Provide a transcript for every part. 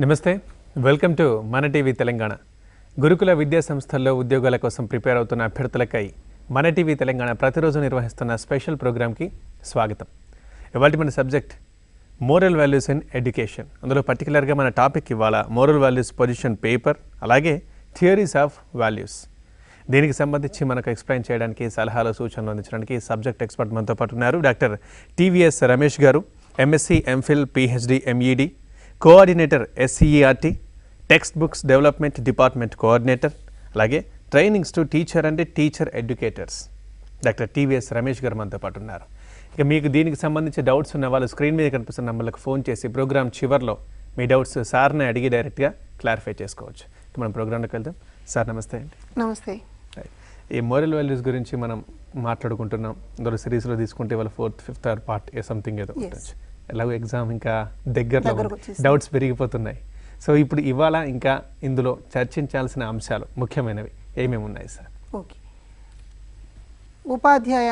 నమస్తే, welcome to మన TV Telangana. గురుకుల విద్యా సంస్థల్లో ఉద్యోగాల కోసం ప్రిపేర్ అవుతున్న అభ్యర్థులకై మన టీవీ తెలంగాణ ప్రతిరోజు నిర్వహిస్తున్న స్పెషల్ ప్రోగ్రామ్కి స్వాగతం. ఇవాళ మన subject moral values in education. అందులో పర్టికులర్గా మన టాపిక్ ఇవాళ మోరల్ వాల్యూస్ పొజిషన్ పేపర్, అలాగే థియరీస్ ఆఫ్ వాల్యూస్. దీనికి సంబంధించి మనకు ఎక్స్ప్లెయిన్ చేయడానికి, సలహాలు సూచనలు అందించడానికి సబ్జెక్ట్ ఎక్స్పర్ట్ మనతో పాటు ఉన్నారు. Doctor TVS Ramesh garu, MSc, MPhil, PhD, MEd, coordinator SCERT, text books development department coordinator, అలాగే trainings to teacher and teacher educators. Doctor TVS Ramesh garu మనతో పాటు ఉన్నారు. ఇక మీకు దీనికి సంబంధించి డౌట్స్ ఉన్న వాళ్ళు స్క్రీన్ మీద కనిపిస్తున్న నంబర్లకు ఫోన్ చేసి ప్రోగ్రామ్ చివర్లో మీ డౌట్స్ సార్ని అడిగి డైరెక్ట్గా క్లారిఫై చేసుకోవచ్చు. ఇక మనం ప్రోగ్రాంలోకి వెళ్దాం. సార్ నమస్తే అండి. నమస్తే. ఈ మోరల్ వాల్యూస్ గురించి మనం మాట్లాడుకుంటున్నాం. అందులో సిరీస్లో తీసుకుంటే వాళ్ళ 4th, 5th పార్ట్ సంథింగ్ ఏదో ఉంటుంది. ఎలాగో ఎగ్జామ్ ఇంకా దగ్గరలో డౌట్స్ పెరిగిపోతున్నాయి. సో ఇప్పుడు ఇవాళ ఇంకా ఇందులో చర్చించాల్సిన అంశాలు ముఖ్యమైనవి ఏమేమి ఉన్నాయి సార్? ఓకే, ఉపాధ్యాయ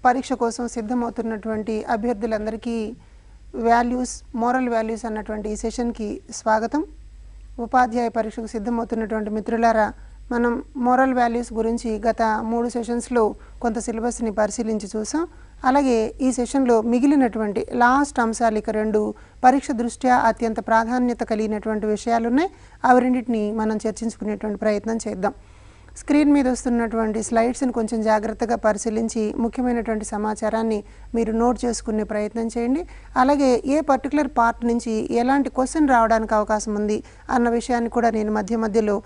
పరీక్ష కోసం సిద్ధమవుతున్నటువంటి అభ్యర్థులందరికీ వాల్యూస్, మోరల్ వాల్యూస్ అన్నటువంటి ఈ సెషన్కి స్వాగతం. ఉపాధ్యాయ పరీక్షకు సిద్ధమవుతున్నటువంటి మిత్రులారా, మనం మోరల్ వాల్యూస్ గురించి గత 3 సెషన్స్లో కొంత సిలబస్ని పరిశీలించి చూసాం. అలాగే ఈ సెషన్లో మిగిలినటువంటి లాస్ట్ అంశాలు ఇక 2 పరీక్ష దృష్ట్యా అత్యంత ప్రాధాన్యత కలిగినటువంటి విషయాలు ఉన్నాయి. అవి రెండింటిని మనం చర్చించుకునేటువంటి ప్రయత్నం చేద్దాం. స్క్రీన్ మీద వస్తున్నటువంటి స్లైడ్స్ని కొంచెం జాగ్రత్తగా పరిశీలించి ముఖ్యమైనటువంటి సమాచారాన్ని మీరు నోట్ చేసుకునే ప్రయత్నం చేయండి. అలాగే ఏ పర్టికులర్ పార్ట్ నుంచి ఎలాంటి క్వశ్చన్ రావడానికి అవకాశం ఉంది అన్న విషయాన్ని కూడా నేను మధ్యలో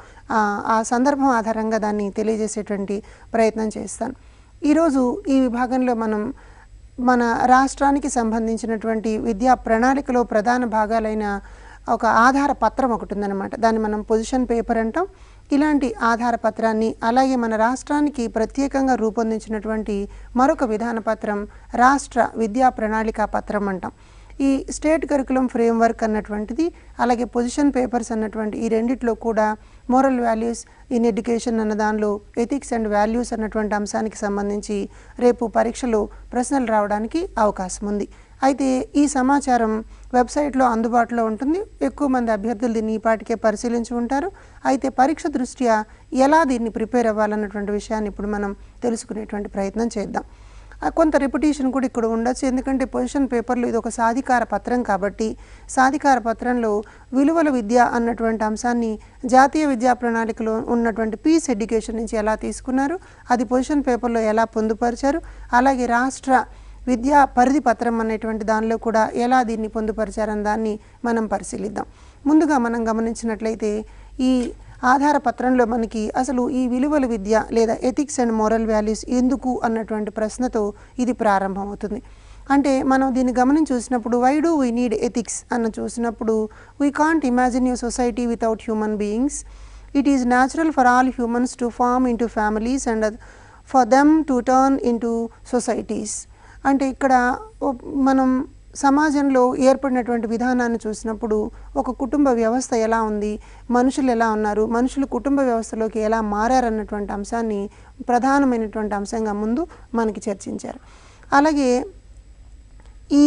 ఆ సందర్భం ఆధారంగా దాన్ని తెలియజేసేటువంటి ప్రయత్నం చేస్తాను. ఈరోజు ఈ విభాగంలో మనం మన రాష్ట్రానికి సంబంధించినటువంటి విద్యా ప్రణాళికలో ప్రధాన భాగాలైన ఒక ఆధార పత్రం ఒకటి ఉందన్నమాట. దాన్ని మనం పొజిషన్ పేపర్ అంటాం. ఇలాంటి ఆధార పత్రాన్ని, అలాగే మన రాష్ట్రానికి ప్రత్యేకంగా రూపొందించినటువంటి మరొక విధాన పత్రం రాష్ట్ర విద్యా ప్రణాళిక పత్రం అంటాం. ఈ స్టేట్ కరికులం ఫ్రేమ్వర్క్ అన్నటువంటిది, అలాగే పొజిషన్ పేపర్స్ అన్నటువంటి ఈ రెండిట్లో కూడా మోరల్ వాల్యూస్ ఇన్ ఎడ్యుకేషన్ అన్న దానిలో ఎథిక్స్ అండ్ వాల్యూస్ అన్నటువంటి అంశానికి సంబంధించి రేపు పరీక్షలో ప్రశ్నలు రావడానికి అవకాశం ఉంది. అయితే ఈ సమాచారం వెబ్సైట్లో అందుబాటులో ఉంటుంది. ఎక్కువ మంది అభ్యర్థులు దీన్ని ఈపాటికే పరిశీలించి ఉంటారు. అయితే పరీక్ష దృష్ట్యా ఎలా దీన్ని ప్రిపేర్ అవ్వాలన్నటువంటి విషయాన్ని ఇప్పుడు మనం తెలుసుకునేటువంటి ప్రయత్నం చేద్దాం. కొంత రిపిటీషన్ కూడా ఇక్కడ ఉండొచ్చు, ఎందుకంటే పొజిషన్ పేపర్లో ఇది ఒక సాధికార పత్రం కాబట్టి సాధికార పత్రంలో విలువల విద్య అన్నటువంటి అంశాన్ని జాతీయ విద్యా ప్రణాళికలో ఉన్నటువంటి పీస్ ఎడ్యుకేషన్ నుంచి ఎలా తీసుకున్నారు, అది పొజిషన్ పేపర్లో ఎలా పొందుపరిచారు, అలాగే రాష్ట్ర విద్యా పరిధి పత్రం అనేటువంటి దానిలో కూడా ఎలా దీన్ని పొందుపరిచారని దాన్ని మనం పరిశీలిద్దాం. ముందుగా మనం గమనించినట్లయితే ఈ ఆధార పత్రంలో మనకి అసలు ఈ విలువల విద్య లేదా ఎథిక్స్ అండ్ మోరల్ వాల్యూస్ ఎందుకు అన్నటువంటి ప్రశ్నతో ఇది ప్రారంభమవుతుంది. అంటే మనం దీన్ని గమనించి చూసినప్పుడు why do we need ethics అన్న చూసినప్పుడు we can't imagine you society without human beings. It is natural for all humans to form into families and for them to turn into societies. అంటే ఇక్కడ మనం సమాజంలో ఏర్పడినటువంటి విధానాన్ని చూసినప్పుడు ఒక కుటుంబ వ్యవస్థ ఎలా ఉంది, మనుషులు ఎలా ఉన్నారు, మనుషులు కుటుంబ వ్యవస్థలోకి ఎలా మారారన్నటువంటి అంశాన్ని ప్రధానమైనటువంటి అంశంగా ముందు మనకి చర్చించారు. అలాగే ఈ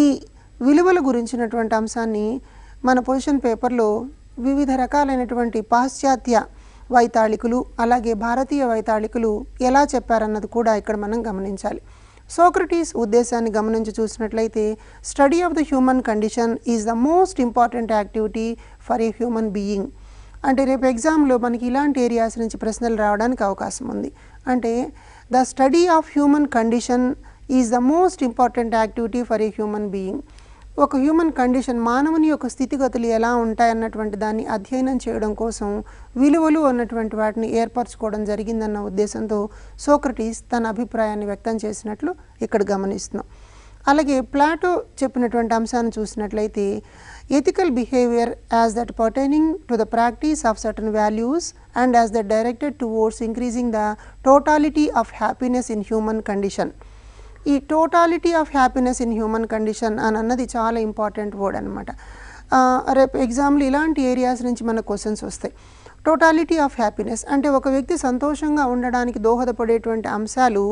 విలువల గురించినటువంటి అంశాన్ని మన పొజిషన్ పేపర్లో వివిధ రకాలైనటువంటి పాశ్చాత్య వైతాళికులు, అలాగే భారతీయ వైతాళికులు ఎలా చెప్పారన్నది కూడా ఇక్కడ మనం గమనించాలి. సోక్రటీస్ ఉద్దేశాన్ని గమనించి చూసినట్లయితే study of the human condition is the most important activity for a human being. అంటే రేపు ఎగ్జామ్లో మనకి ఇలాంటి ఏరియాస్ నుంచి ప్రశ్నలు రావడానికి అవకాశం ఉంది. అంటే the study of human condition is the most important activity for a human being. ఒక హ్యూమన్ కండిషన్, మానవుని యొక్క స్థితిగతులు ఎలా ఉంటాయన్నటువంటి దాన్ని అధ్యయనం చేయడం కోసం విలువలు అన్నటువంటి వాటిని ఏర్పరచుకోవడం జరిగిందన్న ఉద్దేశంతో సోక్రటీస్ తన అభిప్రాయాన్ని వ్యక్తం చేసినట్లు ఇక్కడ గమనిస్తున్నాం. అలాగే ప్లాటో చెప్పినటువంటి అంశాన్ని చూసినట్లయితే ethical behaviour as that pertaining to the practice of certain values and as that directed towards increasing the totality of happiness in human condition. ఈ totality of happiness in human condition అని అన్నది చాలా important word అనమాట. రేపు ఎగ్జామ్లో ఇలాంటి areas నుంచి మనకు క్వశ్చన్స్ వస్తాయి. టోటాలిటీ ఆఫ్ హ్యాపీనెస్ అంటే ఒక వ్యక్తి సంతోషంగా ఉండడానికి దోహదపడేటువంటి అంశాలు,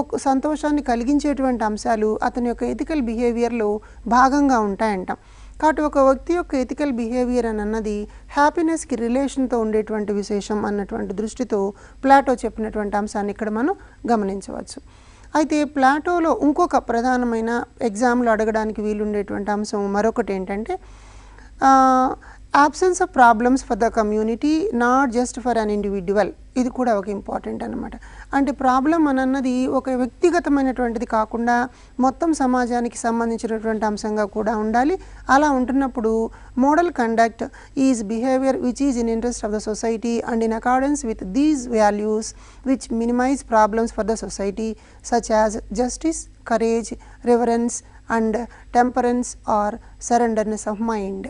ఒక సంతోషాన్ని కలిగించేటువంటి అంశాలు అతని యొక్క ఎథికల్ బిహేవియర్లో భాగంగా ఉంటాయంటాం. కాబట్టి ఒక వ్యక్తి యొక్క ఎథికల్ బిహేవియర్ అని అన్నది హ్యాపీనెస్కి రిలేషన్తో ఉండేటువంటి విశేషం అన్నటువంటి దృష్టితో ప్లాటో చెప్పినటువంటి అంశాన్ని ఇక్కడ మనం గమనించవచ్చు. అయితే ప్లాటోలో ఇంకొక ప్రధానమైన ఎగ్జామ్లో అడగడానికి వీలుండేటువంటి అంశం మరొకటి ఏంటంటే absence of problems for the community, not just for an individual. ఇది కూడా ఒక ఇంపార్టెంట్ అనమాట. అంటే ప్రాబ్లం అన్నది ఒక వ్యక్తిగతమైనటువంటిది కాకుండా మొత్తం సమాజానికి సంబంధించినటువంటి అంశంగా కూడా ఉండాలి. అలా ఉంటున్నప్పుడు model conduct is behaviour which is in interest of the society and in accordance with these values which minimise problems for the society such as justice, courage, reverence and temperance or surrenderness of mind.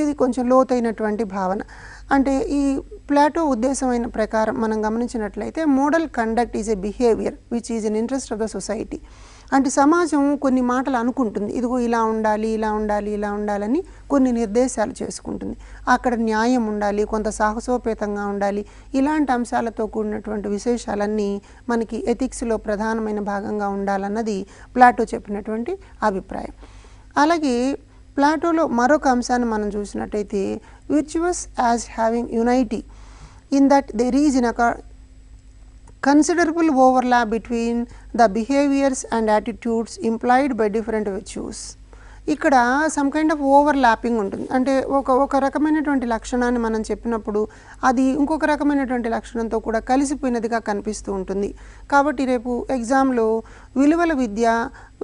ఇది కొంచెం లోతైనటువంటి భావన. అంటే ఈ Plato ఉద్దేశమైన ప్రకారం మనం గమనించినట్లయితే model conduct is a behaviour which is in interest of the society. అంటే సమాజం కొన్ని మాటలు అనుకుంటుంది, ఇదిగో ఇలా ఉండాలి, ఇలా ఉండాలి, ఇలా ఉండాలని కొన్ని నిర్దేశాలు చేసుకుంటుంది. అక్కడ న్యాయం ఉండాలి, కొంత సాహసోపేతంగా ఉండాలి. ఇలాంటి అంశాలతో కూడినటువంటి విశేషాలన్నీ మనకి ఎథిక్స్లో ప్రధానమైన భాగంగా ఉండాలన్నది ప్లాటో చెప్పినటువంటి అభిప్రాయం. అలాగే ప్లాటోలో మరొక అంశాన్ని మనం చూసినట్టయితే విర్చువస్ as having unity in that there is in considerable overlap between the behaviors and attitudes implied by different virtues. ఇక్కడ సమ్ కైండ్ ఆఫ్ ఓవర్లాపింగ్ ఉంటుంది. అంటే ఒక రకమైనటువంటి లక్షణాన్ని మనం చెప్పినప్పుడు అది ఇంకొక రకమైనటువంటి లక్షణంతో కూడా కలిసిపోయినదిగా కనిపిస్తూ ఉంటుంది. కాబట్టి రేపు ఎగ్జామ్లో విలువల విద్య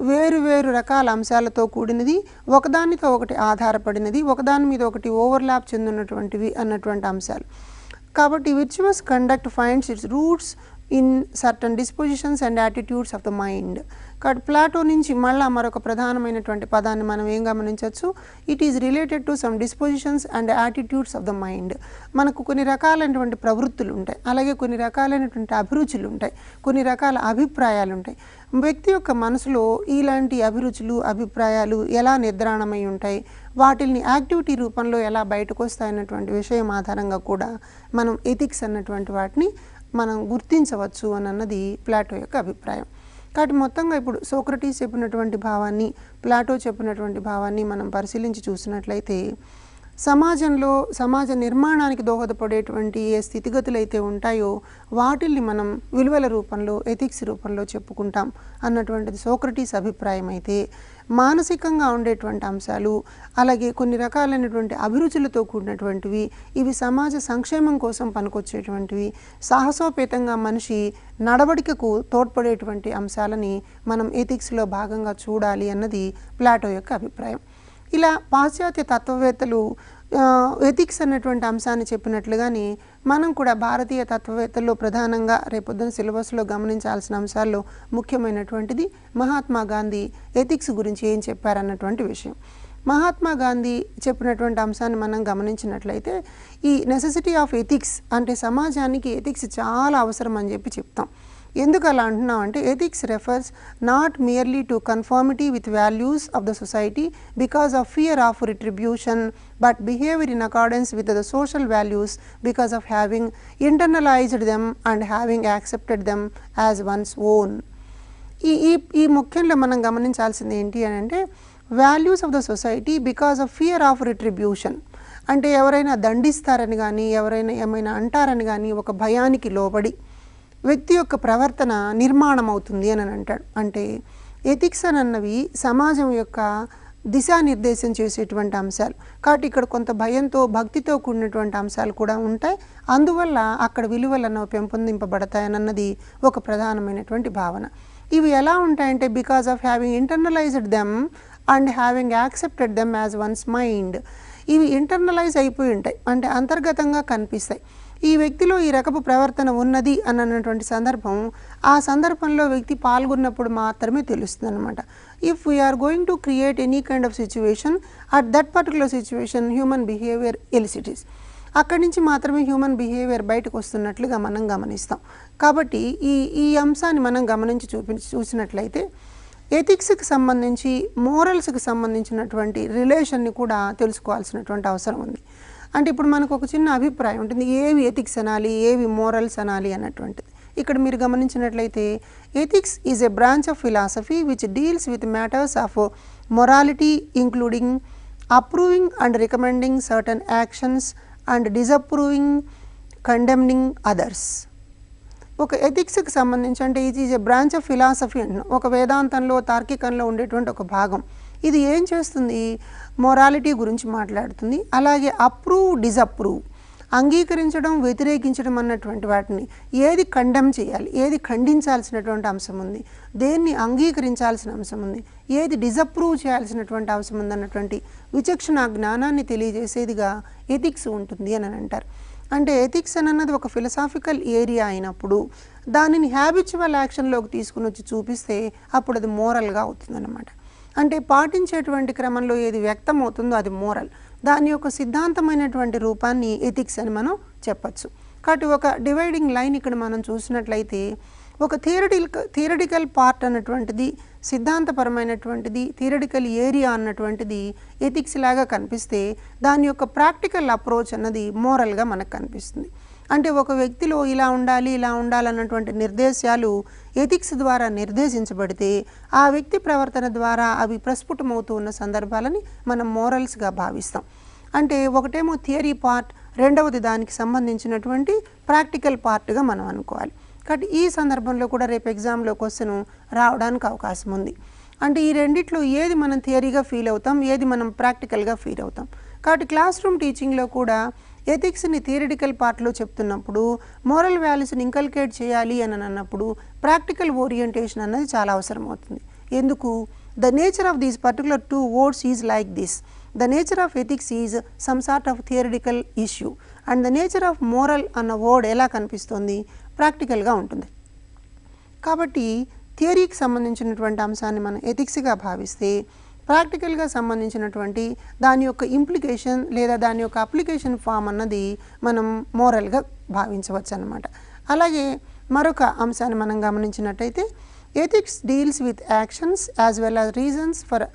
వేరు వేరు రకాల అంశాలతో కూడినది, ఒకదానితో ఒకటి ఆధారపడినది, ఒకదాని మీద ఒకటి ఓవర్లాప్ చెందినటువంటివి అన్నటువంటి అంశాలు. కాబట్టి virtuous conduct finds its roots in certain dispositions and attitudes of the mind. కాబట్టి ప్లాటో నుంచి మళ్ళా మరొక ప్రధానమైనటువంటి పదాన్ని మనం ఏం గమనించవచ్చు, it is related to some dispositions and attitudes of the mind. మనకు కొన్ని రకాలైనటువంటి ప్రవృత్తులు ఉంటాయి, అలాగే కొన్ని రకాలైనటువంటి అభిరుచులు ఉంటాయి, కొన్ని రకాల అభిప్రాయాలు ఉంటాయి. వ్యక్తి యొక్క మనసులో ఇలాంటి అభిరుచులు, అభిప్రాయాలు ఎలా నిద్రాణమై ఉంటాయి, వాటిని యాక్టివిటీ రూపంలో ఎలా బయటకు వస్తాయన్నటువంటి విషయం ఆధారంగా కూడా మనం ఎథిక్స్ అన్నటువంటి వాటిని మనం గుర్తించవచ్చు అని అన్నది ప్లాటో యొక్క అభిప్రాయం. కాబట్టి మొత్తంగా ఇప్పుడు సోక్రటీస్ చెప్పినటువంటి భావాన్ని, ప్లాటో చెప్పినటువంటి భావాన్ని మనం పరిశీలించి చూసినట్లయితే సమాజంలో సమాజ నిర్మాణానికి దోహదపడేటువంటి ఏ స్థితిగతులు అయితే ఉంటాయో వాటిల్ని మనం విలువల రూపంలో, ఎథిక్స్ రూపంలో చెప్పుకుంటాం అన్నటువంటిది సోక్రటీస్ అభిప్రాయం అయితే, మానసికంగా ఉండేటువంటి అంశాలు, అలాగే కొన్ని రకాలైనటువంటి అభిరుచులతో కూడినటువంటివి, ఇవి సమాజ సంక్షేమం కోసం పనికొచ్చేటువంటివి, సాహసోపేతంగా మనిషి నడవడికకు తోడ్పడేటువంటి అంశాలని మనం ఎథిక్స్లో భాగంగా చూడాలి అన్నది ప్లాటో యొక్క అభిప్రాయం. ఇలా పాశ్చాత్య తత్వవేత్తలు ఎథిక్స్ అన్నటువంటి అంశాన్ని చెప్పినట్లుగానే మనం కూడా భారతీయ తత్వవేత్తల్లో ప్రధానంగా రేపొద్దున సిలబస్లో గమనించాల్సిన అంశాల్లో ముఖ్యమైనటువంటిది మహాత్మా గాంధీ ఎథిక్స్ గురించి ఏం చెప్పారన్నటువంటి విషయం. మహాత్మా గాంధీ చెప్పినటువంటి అంశాన్ని మనం గమనించినట్లయితే ఈ నెసెసిటీ ఆఫ్ ఎథిక్స్ అంటే సమాజానికి ఎథిక్స్ చాలా అవసరం అని చెప్పి చెప్తాం. ఎందుకు అలా అంటున్నాం అంటే ethics refers not merely to conformity with values of the society because of fear of retribution but behaviour in accordance with the social values because of having internalised them and having accepted them as once own. ఈ ముఖ్యంలో మనం గమనించాల్సింది ఏంటి అని అంటే values of the society because of fear of retribution. అంటే ఎవరైనా దండిస్తారని కానీ, ఎవరైనా ఏమైనా అంటారని కానీ ఒక భయానికి లోబడి వ్యక్తి యొక్క ప్రవర్తన నిర్మాణం అవుతుంది అని అంటాడు. అంటే ఎథిక్స్ అని అన్నవి సమాజం యొక్క దిశానిర్దేశం చేసేటువంటి అంశాలు. కాబట్టి ఇక్కడ కొంత భయంతో, భక్తితో కూడినటువంటి అంశాలు కూడా ఉంటాయి. అందువల్ల అక్కడ విలువలను పెంపొందింపబడతాయన్నది ఒక ప్రధానమైనటువంటి భావన. ఇవి ఎలా ఉంటాయంటే because of having internalised them and having accepted them as once mind. ఇవి ఇంటర్నలైజ్ అయిపోయి ఉంటాయి, అంటే అంతర్గతంగా కనిపిస్తాయి. ఈ వ్యక్తిలో ఈ రకపు ప్రవర్తన ఉన్నది అన్నటువంటి సందర్భం ఆ సందర్భంలో వ్యక్తి పాల్గొన్నప్పుడు మాత్రమే తెలుస్తుంది అనమాట. If we are going to create any kind of situation at that particular situation human behaviour elicits, అక్కడి నుంచి మాత్రమే హ్యూమన్ బిహేవియర్ బయటకు వస్తున్నట్లుగా మనం గమనిస్తాం. కాబట్టి ఈ అంశాన్ని మనం గమనించి చూసినట్లయితే ఎథిక్స్కి సంబంధించి, మోరల్స్కి సంబంధించినటువంటి రిలేషన్ని కూడా తెలుసుకోవాల్సినటువంటి అవసరం ఉంది. అంటే ఇప్పుడు మనకు ఒక చిన్న అభిప్రాయం ఉంటుంది, ఏవి ఎథిక్స్ అనాలి, ఏవి మోరల్స్ అనాలి అన్నటువంటిది. ఇక్కడ మీరు గమనించినట్లయితే ethics is a branch of philosophy which deals with matters of morality including approving and recommending certain actions and disapproving condemning others. ఒక ఎథిక్స్కి సంబంధించి అంటే ఇది is a branch of philosophy అంటున్నాం, ఒక వేదాంతంలో తార్కికంలో ఉండేటువంటి ఒక భాగం. ఇది ఏం చేస్తుంది, మొరాలిటీ గురించి మాట్లాడుతుంది. అలాగే అప్రూవ్ డిసప్రూవ్, అంగీకరించడం వ్యతిరేకించడం అన్నటువంటి వాటిని ఏది కండెమ్ చేయాలి, ఏది ఖండించాల్సినటువంటి అంశం ఉంది, దేన్ని అంగీకరించాల్సిన అంశం ఉంది, ఏది డిసప్రూవ్ చేయాల్సినటువంటి అవసరం ఉంది అన్నటువంటి విచక్షణ జ్ఞానాన్ని తెలియజేసేదిగా ఎథిక్స్ ఉంటుంది అని అంటారు. అంటే ఎథిక్స్ అన్నది ఒక ఫిలసాఫికల్ ఏరియా అయినప్పుడు దానిని హ్యాబిచువల్ యాక్షన్లోకి తీసుకుని వచ్చి చూపిస్తే అప్పుడు అది మోరల్గా అవుతుందన్నమాట. అంటే పాటించేటువంటి క్రమంలో ఏది వ్యక్తం అవుతుందో అది మోరల్, దాని యొక్క సిద్ధాంతమైనటువంటి రూపాన్ని ఎథిక్స్ అని మనం చెప్పచ్చు. కాబట్టి ఒక డివైడింగ్ లైన్ ఇక్కడ మనం చూసినట్లయితే ఒక థియరిటికల్ పార్ట్ అన్నటువంటిది, సిద్ధాంతపరమైనటువంటిది, థియరిటికల్ ఏరియా అన్నటువంటిది ఎథిక్స్ లాగా కనిపిస్తే దాని యొక్క ప్రాక్టికల్ అప్రోచ్ అన్నది మోరల్గా మనకు కనిపిస్తుంది. అంటే ఒక వ్యక్తిలో ఇలా ఉండాలి ఇలా ఉండాలన్నటువంటి నిర్దేశాలు ఎథిక్స్ ద్వారా నిర్దేశించబడితే ఆ వ్యక్తి ప్రవర్తన ద్వారా అవి ప్రస్ఫుటమవుతూ ఉన్న సందర్భాలని మనం మోరల్స్గా భావిస్తాం. అంటే ఒకటేమో థియరీ పార్ట్, రెండవది దానికి సంబంధించినటువంటి ప్రాక్టికల్ పార్ట్గా మనం అనుకోవాలి. కాబట్టి ఈ సందర్భంలో కూడా రేపు ఎగ్జామ్లో క్వశ్చన్ రావడానికి అవకాశం ఉంది. అంటే ఈ రెండిట్లో ఏది మనం థియరీగా ఫీల్ అవుతాం, ఏది మనం ప్రాక్టికల్గా ఫీల్ అవుతాం. కాబట్టి క్లాస్ రూమ్ టీచింగ్లో కూడా ఎథిక్స్ని థియరిటికల్ పార్ట్లో చెప్తున్నప్పుడు మోరల్ వాల్యూస్ని ఇంకల్కేట్ చేయాలి అని అన్నప్పుడు ప్రాక్టికల్ ఓరియంటేషన్ అన్నది చాలా అవసరం అవుతుంది. ఎందుకు, the nature of these particular 2 words is like this. The nature of ethics is some sort of theoretical issue and the nature of moral అన్న వర్డ్ ఎలా కనిపిస్తుంది, ప్రాక్టికల్గా ఉంటుంది. కాబట్టి థియరీకి సంబంధించినటువంటి అంశాన్ని మనం ఎథిక్స్గా భావిస్తే ప్రాక్టికల్గా సంబంధించినటువంటి దాని యొక్క ఇంప్లికేషన్ లేదా దాని యొక్క అప్లికేషన్ ఫామ్ అన్నది మనం మోరల్గా భావించవచ్చు అన్నమాట. అలాగే మరొక అంశాన్ని మనం గమనించినట్టయితే ethics deals with actions as well as reasons for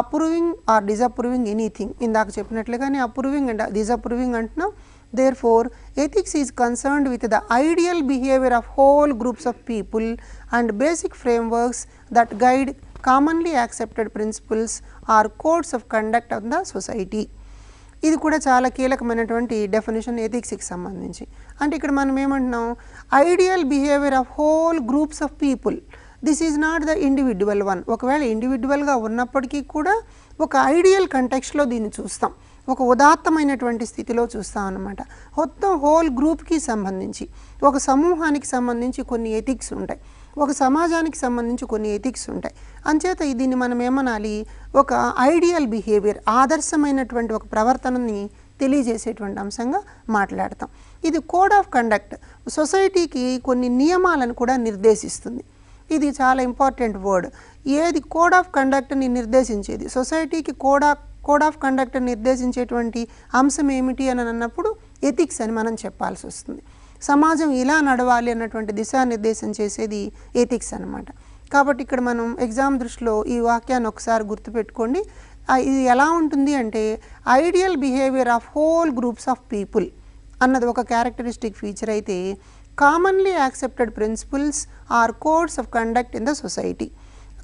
approving or disapproving anything. ఇందాక చెప్పినట్లుగానే అప్రూవింగ్ అండ్ డిసప్రూవింగ్ అంటున్నాం. Therefore, ethics is concerned with the ideal behavior of whole groups of people and basic frameworks that guide commonly accepted principles or codes of conduct of the society. ఇది కూడా చాలా కీలకమైనటువంటి definition ఎథిక్స్కి సంబంధించి. అంటే ఇక్కడ మనం ఏమంటున్నాం, ideal behaviour of whole groups of people, this is not the individual one. ఒకవేళ ఇండివిడ్యువల్గా ఉన్నప్పటికీ కూడా ఒక ఐడియల్ కంటెక్స్ట్లో దీన్ని చూస్తాం, ఒక ఉదాత్తమైనటువంటి స్థితిలో చూస్తాం అన్నమాట. మొత్తం హోల్ గ్రూప్కి సంబంధించి, ఒక సమూహానికి సంబంధించి కొన్ని ఎథిక్స్ ఉంటాయి, ఒక సమాజానికి సంబంధించి కొన్ని ఎథిక్స్ ఉంటాయి. అంచేత దీన్ని మనం ఏమనాలి, ఒక ఐడియల్ బిహేవియర్, ఆదర్శమైనటువంటి ఒక ప్రవర్తనని తెలియజేసేటువంటి అంశంగా మాట్లాడతాం. ఇది కోడ్ ఆఫ్ కండక్ట్, సొసైటీకి కొన్ని నియమాలను కూడా నిర్దేశిస్తుంది. ఇది చాలా ఇంపార్టెంట్ వర్డ్. ఏది కోడ్ ఆఫ్ కండక్ట్ని నిర్దేశించేది, సొసైటీకి కోడ్ ఆఫ్ కండక్ట్ నిర్దేశించేటువంటి అంశం ఏమిటి అని అన్నప్పుడు ఎథిక్స్ అని మనం చెప్పాల్సి వస్తుంది. సమాజం ఇలా నడవాలి అన్నటువంటి దిశానిర్దేశం చేసేది ఎథిక్స్ అన్నమాట. కాబట్టి ఇక్కడ మనం ఎగ్జామ్ దృష్టిలో ఈ వాక్యాన్ని ఒకసారి గుర్తుపెట్టుకోండి. ఇది ఎలా ఉంటుంది అంటే, ideal behaviour of whole groups of people అన్నది ఒక క్యారెక్టరిస్టిక్ ఫీచర్ అయితే, commonly accepted principles or codes of conduct in the society.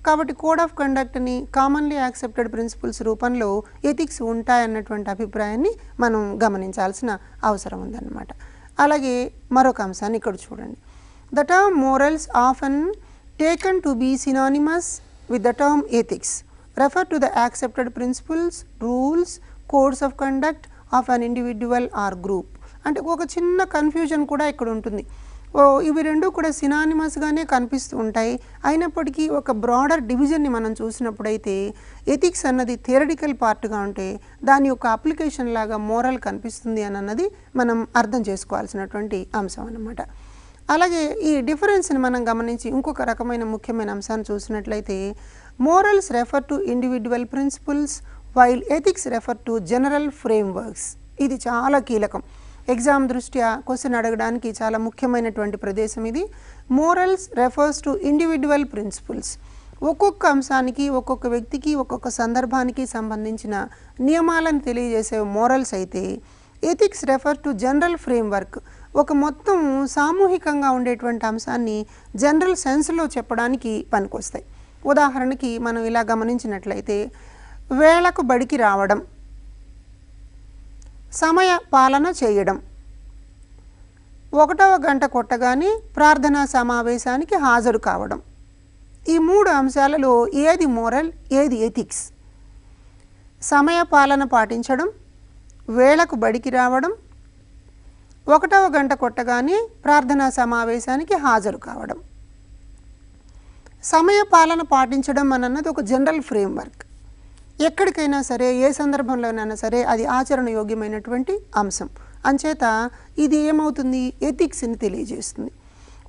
కాబట్టి కోడ్ ఆఫ్ కండక్ట్ని కామన్లీ యాక్సెప్టెడ్ ప్రిన్సిపల్స్ రూపంలో ఎథిక్స్ ఉంటాయన్నటువంటి అభిప్రాయాన్ని మనం గమనించాల్సిన అవసరం ఉందన్నమాట. అలాగే మరొక అంశాన్ని ఇక్కడ చూడండి. The term morals often taken to be synonymous with the term ethics refer to the accepted principles, rules, codes of conduct of an individual or group. అంటే ఒక చిన్న కన్ఫ్యూజన్ కూడా ఇక్కడ ఉంటుంది. ఇవి రెండు కూడా సినానిమస్గానే కనిపిస్తూ ఉంటాయి. అయినప్పటికీ ఒక బ్రాడర్ డివిజన్ని మనం చూసినప్పుడైతే ఎథిక్స్ అన్నది థియరిటికల్ పార్ట్గా ఉంటే దాని యొక్క అప్లికేషన్ లాగా మోరల్ కనిపిస్తుంది అన్నది మనం అర్థం చేసుకోవాల్సినటువంటి అంశం అన్నమాట. అలాగే ఈ డిఫరెన్స్ని మనం గమనించి ఇంకొక రకమైన ముఖ్యమైన అంశాన్ని చూసినట్లయితే, morals refer to individual principles while ethics refer to general frameworks. ఇది చాలా కీలకం. ఎగ్జామ్ దృష్ట్యా క్వశ్చన్ అడగడానికి చాలా ముఖ్యమైనటువంటి ప్రదేశం ఇది. Morals refers to individual principles, ఒక్కొక్క అంశానికి, ఒక్కొక్క వ్యక్తికి, ఒక్కొక్క సందర్భానికి సంబంధించిన నియమాలను తెలియజేసే మోరల్స్ అయితే, ethics refer to general framework, ఒక మొత్తం సామూహికంగా ఉండేటువంటి అంశాన్ని జనరల్ సెన్స్లో చెప్పడానికి పనికొస్తాయి. ఉదాహరణకి మనం ఇలా గమనించినట్లయితే, వేళకు బడికి రావడం సమయ పాలన చేయడం, 1వ గంట కొట్టగానే ప్రార్థనా సమావేశానికి హాజరు కావడం. ఈ 3 అంశాలలో ఏది మోరల్, ఏది ఎథిక్స్? సమయ పాలన పాటించడం, వేళకు బడికి రావడం, 1వ గంట కొట్టగానే ప్రార్థనా సమావేశానికి హాజరు కావడం. సమయ పాలన పాటించడం అన్నది ఒక జనరల్ ఫ్రేమ్వర్క్. ఎక్కడికైనా సరే, ఏ సందర్భంలోనైనా సరే అది ఆచరణయోగ్యమైనటువంటి అంశం. అంచేత ఇది ఏమవుతుంది, ఎథిక్స్ని తెలియజేస్తుంది.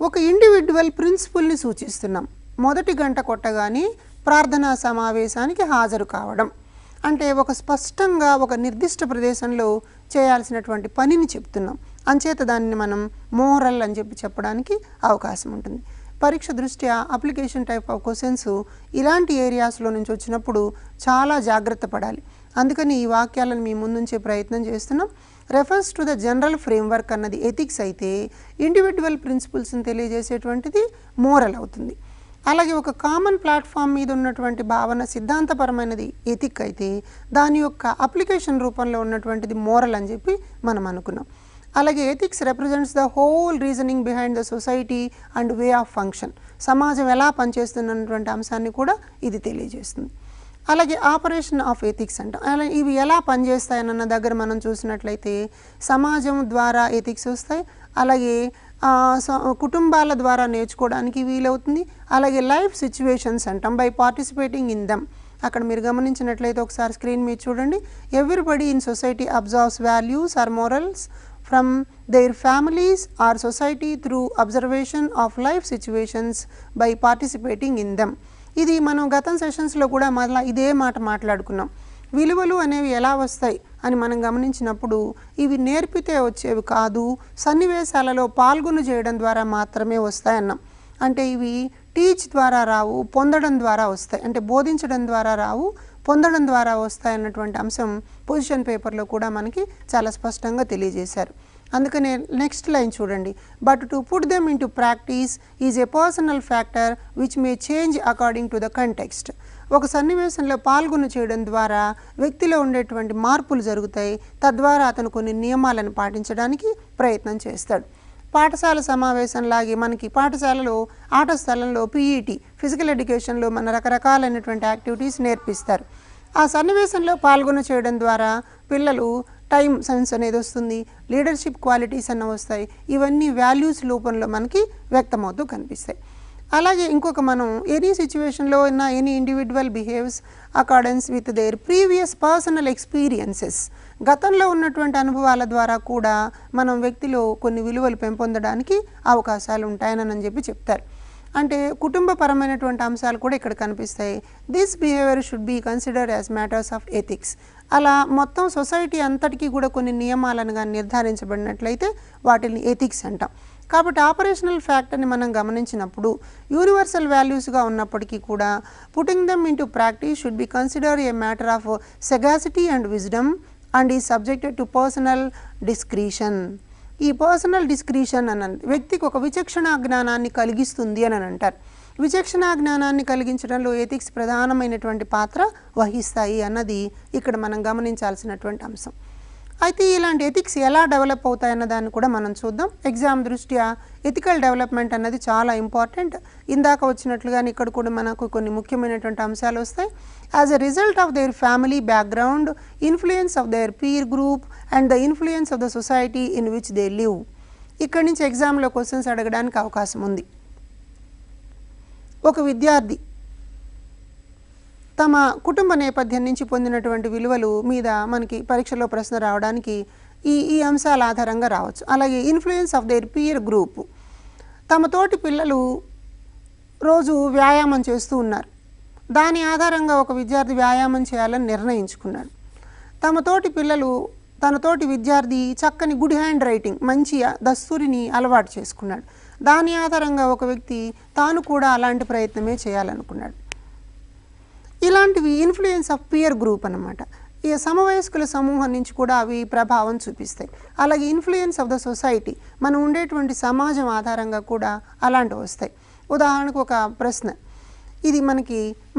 ఒక ఇండివిడ్యువల్ ప్రిన్సిపుల్ని సూచిస్తున్నాం. 1 గంట కొట్టగానే ప్రార్థనా సమావేశానికి హాజరు కావడం అంటే ఒక స్పష్టంగా ఒక నిర్దిష్ట ప్రదేశంలో చేయాల్సినటువంటి పనిని చెప్తున్నాం. అంచేత దాన్ని మనం మోరల్ అని చెప్పడానికి అవకాశం ఉంటుంది. పరీక్ష దృష్ట్యా అప్లికేషన్ టైప్ ఆఫ్ క్వశ్చన్స్ ఇలాంటి ఏరియాస్లో నుంచి వచ్చినప్పుడు చాలా జాగ్రత్త పడాలి. అందుకని ఈ వాక్యాలను మీ ముందుంచే ప్రయత్నం చేస్తున్నాం. Refers to the general framework అన్నది ఎథిక్స్ అయితే, ఇండివిడ్యువల్ ప్రిన్సిపల్స్ని తెలియజేసేటువంటిది మోరల్ అవుతుంది. అలాగే ఒక కామన్ ప్లాట్ఫామ్ మీద ఉన్నటువంటి భావన సిద్ధాంతపరమైనది ఎథిక్ అయితే, దాని యొక్క అప్లికేషన్ రూపంలో ఉన్నటువంటిది మోరల్ అని చెప్పి మనం అనుకున్నాం. అలాగే ethics represents the whole reasoning behind the society and way of function. సమాజం ఎలా పనిచేస్తున్నటువంటి అంశాన్ని కూడా ఇది తెలియజేస్తుంది. అలాగే ఆపరేషన్ ఆఫ్ ఎథిక్స్ అంటాం. అలా ఇవి ఎలా పనిచేస్తాయన్న దగ్గర మనం చూసినట్లయితే సమాజం ద్వారా ఎథిక్స్ వస్తాయి, అలాగే కుటుంబాల ద్వారా నేర్చుకోవడానికి వీలవుతుంది, అలాగే లైఫ్ సిచ్యువేషన్స్ అంటాం బై పార్టిసిపేటింగ్ ఇన్ దమ్. అక్కడ మీరు గమనించినట్లయితే ఒకసారి స్క్రీన్ మీద చూడండి. Everybody in society observes values or morals from their families or society through observation of life situations by participating in them. ఇది మనం గతం సెషన్స్లో కూడా మళ్ళీ ఇదే మాట మాట్లాడుకున్నాం. విలువలు అనేవి ఎలా వస్తాయి అని మనం గమనించినప్పుడు ఇవి నేర్పితే వచ్చేవి కాదు, సన్నివేశాలలో పాల్గొని చేయడం ద్వారా మాత్రమే వస్తాయన్నాం. అంటే ఇవి టీచ్ ద్వారా రావు, పొందడం ద్వారా వస్తాయి. అంటే బోధించడం ద్వారా రావు, పొందడం ద్వారా వస్తాయన్నటువంటి అంశం పొజిషన్ పేపర్లో కూడా మనకి చాలా స్పష్టంగా తెలియజేశారు. అందుకనే నెక్స్ట్ లైన్ చూడండి. But to put them in to practice is a personal factor which may change according to the context. ఒక సన్నివేశంలో పాల్గొని చేయడం ద్వారా వ్యక్తిలో ఉండేటువంటి మార్పులు జరుగుతాయి. తద్వారా అతను కొన్ని నియమాలను పాటించడానికి ప్రయత్నం చేస్తాడు. పాఠశాల సమావేశంలాగే మనకి పాఠశాలలో ఆట స్థలంలో పీఈటీ ఫిజికల్ ఎడ్యుకేషన్లో మన రకరకాలైనటువంటి యాక్టివిటీస్ నేర్పిస్తారు. ఆ సన్నివేశంలో పాల్గొని చేయడం ద్వారా పిల్లలు టైం సెన్స్ అనేది వస్తుంది, లీడర్షిప్ క్వాలిటీస్ అన్న వస్తాయి. ఇవన్నీ వాల్యూస్ రూపంలో మనకి వ్యక్తమవుతూ కనిపిస్తాయి. అలాగే ఇంకొక మనం ఎనీ సిచ్యువేషన్లో ఉన్న any individual behaves accordance with their previous personal experiences. గతంలో ఉన్నటువంటి అనుభవాల ద్వారా కూడా మనం వ్యక్తిలో కొన్ని విలువలు పెంపొందడానికి అవకాశాలు ఉంటాయని చెప్పి చెప్తారు. అంటే కుటుంబపరమైనటువంటి అంశాలు కూడా ఇక్కడ కనిపిస్తాయి. This behaviour should be considered as matters of ethics. అలా మొత్తం సొసైటీ అంతటికీ కూడా కొన్ని నియమాలను కానీ నిర్ధారించబడినట్లయితే వాటిని ఎథిక్స్ అంటాం. కాబట్టి ఆపరేషనల్ ఫ్యాక్టర్ని మనం గమనించినప్పుడు యూనివర్సల్ వాల్యూస్గా ఉన్నప్పటికీ కూడా putting them into practice should be consider a matter of sagacity and wisdom and ఈ సబ్జెక్టెడ్ టు పర్సనల్ డిస్క్రిషన్. ఈ పర్సనల్ డిస్క్రిషన్ అన్నది వ్యక్తికి ఒక విచక్షణా జ్ఞానాన్ని కలిగిస్తుంది అని అంటారు. విచక్షణా జ్ఞానాన్ని కలిగించడంలో ఎథిక్స్ ప్రధానమైనటువంటి పాత్ర వహిస్తాయి అన్నది ఇక్కడ మనం గమనించాల్సినటువంటి అంశం. అయితే ఇలాంటి ఎథిక్స్ ఎలా డెవలప్ అవుతాయన్న దాన్ని కూడా మనం చూద్దాం. ఎగ్జామ్ దృష్ట్యా ఎథికల్ డెవలప్మెంట్ అన్నది చాలా ఇంపార్టెంట్. ఇందాక వచ్చినట్లుగానే ఇక్కడ కూడా మనకు కొన్ని ముఖ్యమైనటువంటి అంశాలు వస్తాయి. As a result of their family background, influence of their peer group and the influence of the society in which they live. ఇక్కడి నుంచి ఎగ్జామ్లో క్వశ్చన్స్ అడగడానికి అవకాశం ఉంది. ఒక విద్యార్థి తమ కుటుంబ నేపథ్యం నుంచి పొందినటువంటి విలువలు మీద మనకి పరీక్షలో ప్రశ్న రావడానికి ఈ అంశాల ఆధారంగా రావచ్చు. అలాగే influence of their peer group. తమ తోటి పిల్లలు రోజు వ్యాయామం చేస్తూ ఉన్నారు. దాని ఆధారంగా ఒక విద్యార్థి వ్యాయామం చేయాలని నిర్ణయించుకున్నాడు. తన తోటి విద్యార్థి చక్కని గుడ్ హ్యాండ్ రైటింగ్, మంచి దస్తూరిని అలవాటు చేసుకున్నాడు. దాని ఆధారంగా ఒక వ్యక్తి తాను కూడా అలాంటి ప్రయత్నమే చేయాలనుకున్నాడు. ఇలాంటివి ఇన్ఫ్లుయెన్స్ ఆఫ్ పియర్ గ్రూప్ అన్నమాట. ఈ సమవయస్కుల సమూహం నుంచి కూడా అవి ప్రభావం చూపిస్తాయి. అలాగే ఇన్ఫ్లుయెన్స్ ఆఫ్ ద సొసైటీ, మనం ఉండేటువంటి సమాజం ఆధారంగా కూడా అలాంటివి వస్తాయి. ఉదాహరణకు ఒక ప్రశ్న, ఇది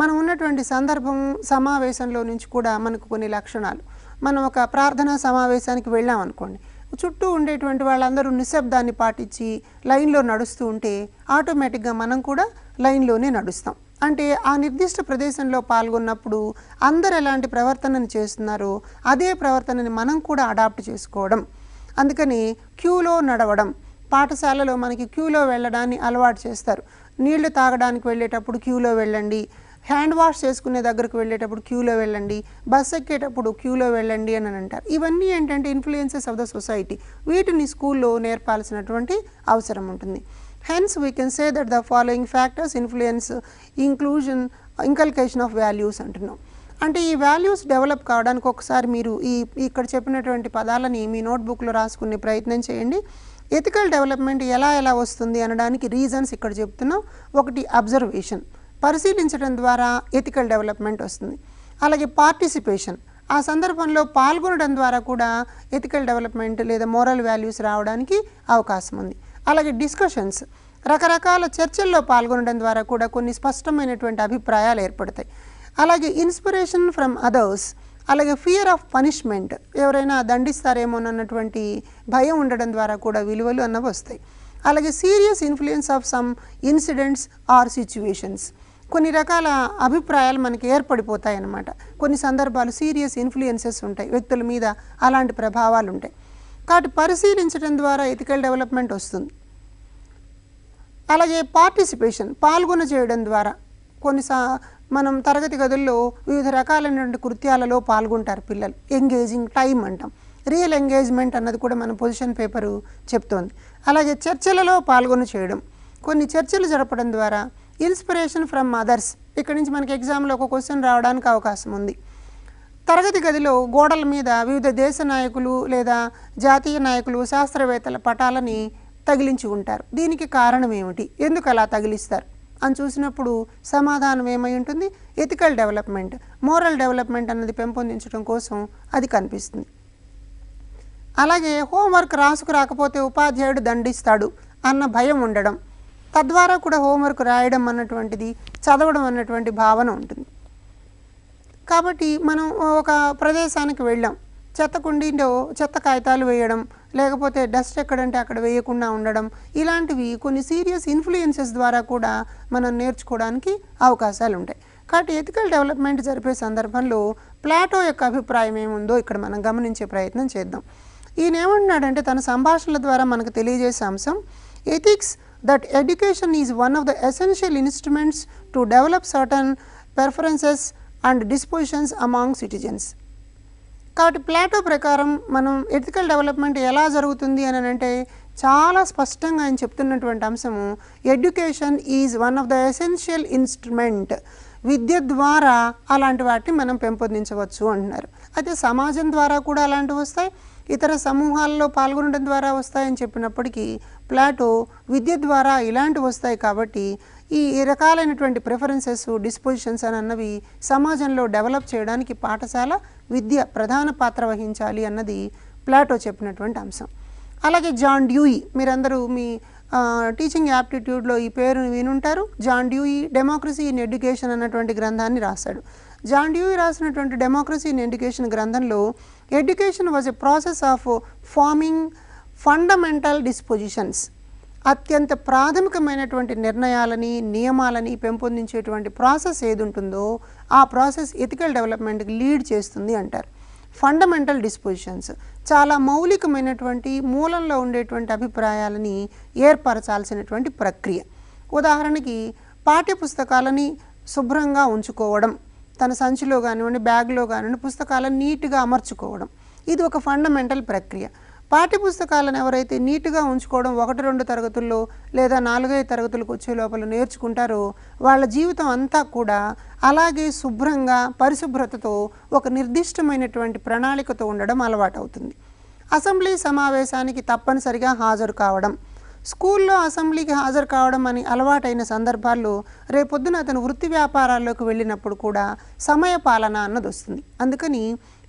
మనం ఉన్నటువంటి సందర్భం సమావేశంలో నుంచి కూడా మనకు కొన్ని లక్షణాలు. మనం ఒక ప్రార్థనా సమావేశానికి వెళ్ళాం అనుకోండి, చుట్టూ ఉండేటువంటి వాళ్ళందరూ నిశ్శబ్దాన్ని పాటించి లైన్లో నడుస్తూ ఉంటే ఆటోమేటిక్గా మనం కూడా లైన్లోనే నడుస్తాం. అంటే ఆ నిర్దిష్ట ప్రదేశంలో పాల్గొన్నప్పుడు అందరు ఎలాంటి ప్రవర్తనను చేస్తున్నారో అదే ప్రవర్తనని మనం కూడా అడాప్ట్ చేసుకోవడం. అందుకని క్యూలో నడవడం. పాఠశాలలో మనకి క్యూలో వెళ్ళడాన్ని అలవాటు చేస్తారు. నీళ్లు తాగడానికి వెళ్ళేటప్పుడు క్యూలో వెళ్ళండి, హ్యాండ్ వాష్ చేసుకునే దగ్గరకు వెళ్ళేటప్పుడు క్యూలో వెళ్ళండి, బస్ ఎక్కేటప్పుడు క్యూలో వెళ్ళండి అని అంటారు. ఇవన్నీ ఏంటంటే ఇన్ఫ్లుయెన్సెస్ ఆఫ్ ద సొసైటీ. వీటిని స్కూల్లో నేర్పాల్సినటువంటి అవసరం ఉంటుంది. Hence we can say that the following factors influence inculcation of values అంటున్నాం. అంటే ఈ వాల్యూస్ డెవలప్ కావడానికి ఒకసారి మీరు ఇక్కడ చెప్పినటువంటి పదాలని మీ నోట్బుక్లో రాసుకునే ప్రయత్నం చేయండి. ఎథికల్ డెవలప్మెంట్ ఎలా వస్తుంది అనడానికి రీజన్స్ ఇక్కడ చెప్తున్నాం. ఒకటి అబ్జర్వేషన్, పరిశీలించడం ద్వారా ఎథికల్ డెవలప్మెంట్ వస్తుంది. అలాగే పార్టిసిపేషన్, ఆ సందర్భంలో పాల్గొనడం ద్వారా కూడా ఎథికల్ డెవలప్మెంట్ లేదా మోరల్ వాల్యూస్ రావడానికి అవకాశం ఉంది. అలాగే డిస్కషన్స్, రకరకాల చర్చల్లో పాల్గొనడం ద్వారా కూడా కొన్ని స్పష్టమైనటువంటి అభిప్రాయాలు ఏర్పడతాయి. అలాగే ఇన్స్పిరేషన్ ఫ్రమ్ అదర్స్, అలాగే ఫియర్ ఆఫ్ పనిష్మెంట్, ఎవరైనా దండిస్తారేమోనన్నటువంటి భయం ఉండడం ద్వారా కూడా విలువలు అన్నవి వస్తాయి. అలాగే serious influence of some incidents or situations, కొన్ని రకాల అభిప్రాయాలు మనకి ఏర్పడిపోతాయి అన్నమాట. కొన్ని సందర్భాలు సీరియస్ ఇన్ఫ్లుయెన్సెస్ ఉంటాయి, వ్యక్తుల మీద అలాంటి ప్రభావాలు ఉంటాయి. కాబట్టి పరిశీలించడం ద్వారా ఎథికల్ డెవలప్మెంట్ వస్తుంది. అలాగే పార్టిసిపేషన్, పాల్గొన చేయడం ద్వారా మనం తరగతి గదుల్లో వివిధ రకాలైనటువంటి కృత్యాలలో పాల్గొంటారు పిల్లలు. ఎంగేజింగ్ టైం అంటాం. రియల్ ఎంగేజ్మెంట్ అన్నది కూడా మన పొజిషన్ పేపరు చెప్తోంది. అలాగే చర్చలలో పాల్గొన చేయడం, కొన్ని చర్చలు జరపడం ద్వారా ఇన్స్పిరేషన్ ఫ్రమ్ అదర్స్, ఇక్కడ నుంచి మనకి ఎగ్జామ్లో ఒక క్వశ్చన్ రావడానికి అవకాశం ఉంది. తరగతి గదిలో గోడల మీద వివిధ దేశ నాయకులు లేదా జాతీయ నాయకులు, శాస్త్రవేత్తల పటాలని తగిలించి ఉంటారు. దీనికి కారణం ఏమిటి, ఎందుకు అలా తగిలిస్తారు అని చూసినప్పుడు సమాధానం ఏమై ఉంటుంది, ఎథికల్ డెవలప్మెంట్, మోరల్ డెవలప్మెంట్ అన్నది పెంపొందించడం కోసం అది కనిపిస్తుంది. అలాగే హోంవర్క్ రాసుకు రాకపోతే ఉపాధ్యాయుడు దండిస్తాడు అన్న భయం ఉండడం, తద్వారా కూడా హోంవర్క్ రాయడం అన్నటువంటిది, చదవడం అన్నటువంటి భావన ఉంటుంది. కాబట్టి మనం ఒక ప్రదేశానికి వెళ్ళాం, చెత్త కుండీలో చెత్త కాగితాలు వేయడం, లేకపోతే డస్ట్ ఎక్కడంటే అక్కడ వేయకుండా ఉండడం, ఇలాంటివి కొన్ని సీరియస్ ఇన్ఫ్లుయెన్సెస్ ద్వారా కూడా మనం నేర్చుకోవడానికి అవకాశాలు ఉంటాయి. కాబట్టి ఎథికల్ డెవలప్మెంట్ జరిపే సందర్భంలో ప్లాటో యొక్క అభిప్రాయం ఏముందో ఇక్కడ మనం గమనించే ప్రయత్నం చేద్దాం. ఈయన ఏమంటున్నాడంటే తన సంభాషణల ద్వారా మనకు తెలియజేసే అంశం, ethics that education is one of the essential instruments to develop certain preferences and dispositions among citizens. కాబట్టి ప్లాటో ప్రకారం మనం ఎథికల్ డెవలప్మెంట్ ఎలా జరుగుతుంది అని అంటే చాలా స్పష్టంగా ఆయన చెప్తున్నటువంటి అంశము, education is one of the essential instrument, విద్య ద్వారా అలాంటి వాటిని మనం పెంపొందించవచ్చు అంటున్నారు. అయితే సమాజం ద్వారా కూడా అలాంటివి వస్తాయి, ఇతర సమూహాల్లో పాల్గొనడం ద్వారా వస్తాయని చెప్పినప్పటికీ ప్లాటో విద్య ద్వారా ఇలాంటివి వస్తాయి. కాబట్టి ఈ రకాలైనటువంటి ప్రిఫరెన్సెస్, డిస్పోజిషన్స్ అని అన్నవి సమాజంలో డెవలప్ చేయడానికి పాఠశాల విద్య ప్రధాన పాత్ర వహించాలి అన్నది ప్లాటో చెప్పినటువంటి అంశం. అలాగే జాన్ డ్యూయి, మీరందరూ మీ టీచింగ్ యాప్టిట్యూడ్లో ఈ పేరుని వినుంటారు. John Dewey democracy in education అన్నటువంటి గ్రంథాన్ని రాశాడు. జాన్ డ్యూయి రాసినటువంటి డెమోక్రసీ ఇన్ ఎడ్యుకేషన్ గ్రంథంలో education was a process of forming fundamental dispositions, అత్యంత ప్రాథమికమైనటువంటి నిర్ణయాలని, నియమాలని పెంపొందించేటువంటి ప్రాసెస్ ఏది ఉంటుందో ఆ ప్రాసెస్ ఎథికల్ డెవలప్మెంట్కి లీడ్ చేస్తుంది అంటారు. ఫండమెంటల్ డిస్పోజిషన్స్ చాలా మౌలికమైనటువంటి మూలంలో ఉండేటువంటి అభిప్రాయాలని ఏర్పరచాల్సినటువంటి ప్రక్రియ. ఉదాహరణకి పాఠ్యపుస్తకాలని శుభ్రంగా ఉంచుకోవడం, తన సంచిలో కానివ్వండి, బ్యాగ్లో కానివ్వండి పుస్తకాలను నీట్గా అమర్చుకోవడం, ఇది ఒక ఫండమెంటల్ ప్రక్రియ. పాఠ్యపుస్తకాలను ఎవరైతే నీట్గా ఉంచుకోవడం 1-2 తరగతుల్లో లేదా 4-5 తరగతులకు వచ్చే లోపల నేర్చుకుంటారో వాళ్ళ జీవితం అంతా కూడా అలాగే శుభ్రంగా, పరిశుభ్రతతో, ఒక నిర్దిష్టమైనటువంటి ప్రణాళికతో ఉండడం అలవాటు అవుతుంది. అసెంబ్లీ సమావేశానికి తప్పనిసరిగా హాజరు కావడం, స్కూల్లో అసెంబ్లీకి హాజరు కావడం అని అలవాటైన సందర్భాల్లో రేపొద్దున అతను వృత్తి వ్యాపారాల్లోకి వెళ్ళినప్పుడు కూడా సమయ పాలన అన్నది వస్తుంది. అందుకని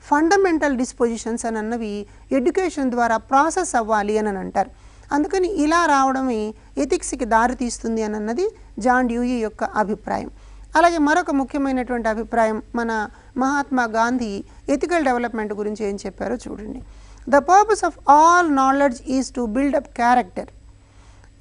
ఫండమెంటల్ డిస్పోజిషన్స్ అని అన్నవి ఎడ్యుకేషన్ ద్వారా ప్రాసెస్ అవ్వాలి అని అంటారు. అందుకని ఇలా రావడమే ఎథిక్స్కి దారి తీస్తుంది అని అన్నది జాన్ డ్యూయి యొక్క అభిప్రాయం. అలాగే మరొక ముఖ్యమైనటువంటి అభిప్రాయం మన మహాత్మా గాంధీ ఎథికల్ డెవలప్మెంట్ గురించి ఏం చెప్పారో చూడండి. The purpose of all knowledge is to build up character.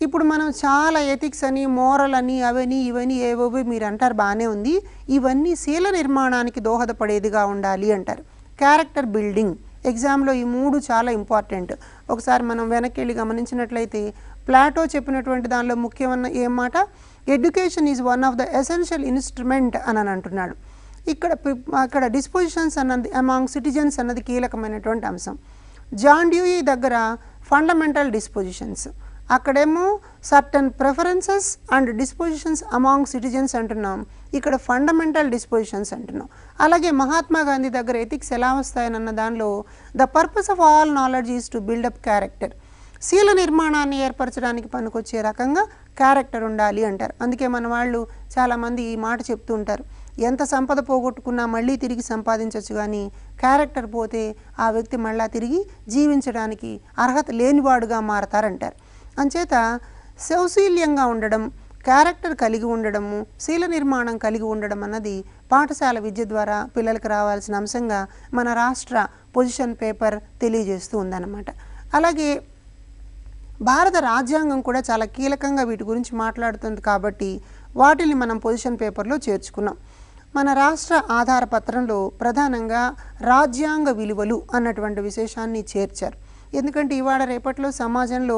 ఇప్పుడు మనం చాలా ఎథిక్స్ అని మోరల్ అని అవని ఇవని ఏవో మీరు అంటారు, బాగానే ఉంది, ఇవన్నీ శీల నిర్మాణానికి దోహదపడేదిగా ఉండాలి అంటారు. క్యారెక్టర్ బిల్డింగ్, ఎగ్జామ్లో ఈ 3 చాలా ఇంపార్టెంట్. ఒకసారి మనం వెనక్కి వెళ్ళి గమనించినట్లయితే ప్లాటో చెప్పినటువంటి దానిలో ముఖ్యమైన ఏం మాట, education is one of the essential instrument అని అంటున్నాడు. ఇక్కడ డిస్పోజిషన్స్ అన్నది అమాంగ్ సిటిజన్స్ అన్నది కీలకమైనటువంటి అంశం. జాన్ డ్యూయి దగ్గర ఫండమెంటల్ డిస్పోజిషన్స్, అక్కడేమో certain preferences and dispositions among citizens అంటున్నాం, ఇక్కడ ఫండమెంటల్ డిస్పోజిషన్స్ అంటున్నాం. అలాగే మహాత్మా గాంధీ దగ్గర ఎథిక్స్ ఎలా వస్తాయనన్న దానిలో the purpose of all knowledge is to buildup character. శీల నిర్మాణాన్ని ఏర్పరచడానికి పనికొచ్చే రకంగా క్యారెక్టర్ ఉండాలి అంటారు. అందుకే మన వాళ్ళు చాలామంది ఈ మాట చెప్తూ ఉంటారు, ఎంత సంపద పోగొట్టుకున్నా మళ్ళీ తిరిగి సంపాదించవచ్చు, కానీ క్యారెక్టర్ పోతే ఆ వ్యక్తి మళ్ళా తిరిగి జీవించడానికి అర్హత లేనివాడుగా మారతారంటారు. అంచేత సౌశీల్యంగా ఉండడం, క్యారెక్టర్ కలిగి ఉండడము, శీల నిర్మాణం కలిగి ఉండడం అన్నది పాఠశాల విద్య ద్వారా పిల్లలకు రావాల్సిన అంశంగా మన రాష్ట్ర పొజిషన్ పేపర్ తెలియజేస్తూ ఉందన్నమాట. అలాగే భారత రాజ్యాంగం కూడా చాలా కీలకంగా వీటి గురించి మాట్లాడుతుంది కాబట్టి వాటిని మనం పొజిషన్ పేపర్లో చేర్చుకున్నాం. మన రాష్ట్ర ఆధార పత్రంలో ప్రధానంగా రాజ్యాంగ విలువలు అన్నటువంటి విశేషాన్ని చేర్చారు. ఎందుకంటే ఇవాళ రేపట్లో సమాజంలో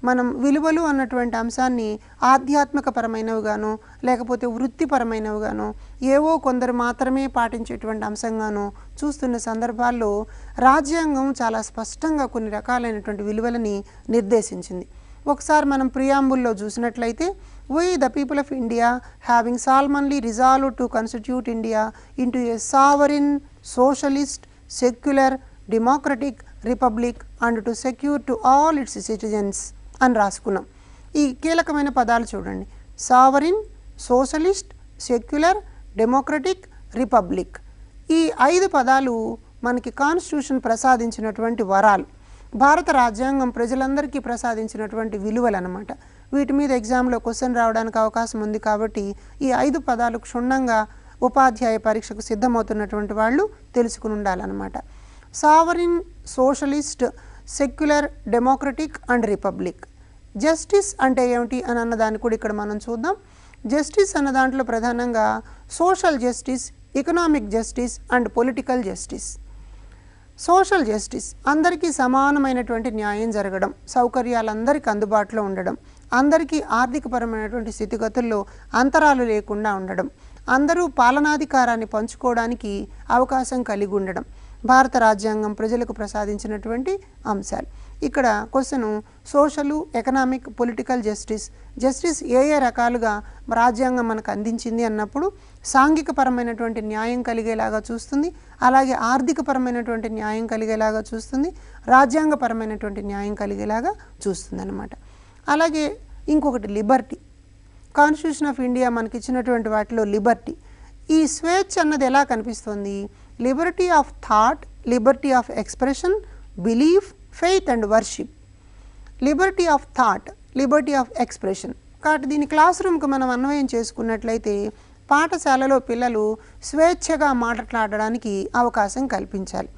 మనం విలువలు అన్నటువంటి అంశాన్ని ఆధ్యాత్మికపరమైనవిగానో లేకపోతే వృత్తిపరమైనవిగానో ఏవో కొందరు మాత్రమే పాటించేటువంటి అంశంగానో చూస్తున్న సందర్భాల్లో రాజ్యాంగం చాలా స్పష్టంగా కొన్ని రకాలైనటువంటి విలువలని నిర్దేశించింది. ఒకసారి మనం ప్రియాంబుల్లో చూసినట్లయితే, we the people of India having solemnly resolved to constitute India into a sovereign, socialist, secular, democratic republic and to secure to all its citizens అని రాసుకున్నాం. ఈ కీలకమైన పదాలు చూడండి, sovereign, socialist, secular, democratic, republic. ఈ 5 పదాలు మనకి కాన్స్టిట్యూషన్ ప్రసాదించినటువంటి వరాలు, భారత రాజ్యాంగం ప్రజలందరికీ ప్రసాదించినటువంటి విలువలు అన్నమాట. వీటి మీద ఎగ్జామ్లో క్వశ్చన్ రావడానికి అవకాశం ఉంది కాబట్టి ఈ 5 పదాలు క్షుణ్ణంగా ఉపాధ్యాయ పరీక్షకు సిద్ధమవుతున్నటువంటి వాళ్ళు తెలుసుకుని ఉండాలన్నమాట. Sovereign, socialist, secular, democratic and republic. Justice అంటే ఏమిటి అని అన్నదాన్ని కూడా ఇక్కడ మనం చూద్దాం. జస్టిస్ అన్న దాంట్లో ప్రధానంగా social justice, economic justice and political justice. Social justice అందరికీ సమానమైనటువంటి న్యాయం జరగడం, సౌకర్యాలందరికీ అందుబాటులో ఉండడం, అందరికీ ఆర్థికపరమైనటువంటి స్థితిగతుల్లో అంతరాలు లేకుండా ఉండడం, అందరూ పాలనాధికారాన్ని పంచుకోవడానికి అవకాశం కలిగి ఉండడం భారత రాజ్యాంగం ప్రజలకు ప్రసాదించినటువంటి అంశాలు. ఇక్కడ question social, economic, political justice, justice A రకాలుగా రాజ్యాంగం మనకు అందించింది అన్నప్పుడు సాంఘికపరమైనటువంటి న్యాయం కలిగేలాగా చూస్తుంది, అలాగే ఆర్థికపరమైనటువంటి న్యాయం కలిగేలాగా చూస్తుంది, రాజ్యాంగపరమైనటువంటి న్యాయం కలిగేలాగా చూస్తుంది అన్నమాట. అలాగే ఇంకొకటి లిబర్టీ. కాన్స్టిట్యూషన్ ఆఫ్ ఇండియా మనకి ఇచ్చినటువంటి వాటిలో లిబర్టీ, ఈ స్వేచ్ఛ అన్నది ఎలా కనిపిస్తుంది? Liberty of thought, Liberty of expression, belief, faith and worship. Liberty of thought, Liberty of expression. కాబట్టి దీని క్లాస్ రూమ్కి మనం అన్వయం చేసుకున్నట్లయితే పాఠశాలలో పిల్లలు స్వేచ్ఛగా మాట్లాడడానికి అవకాశం కల్పించాలి.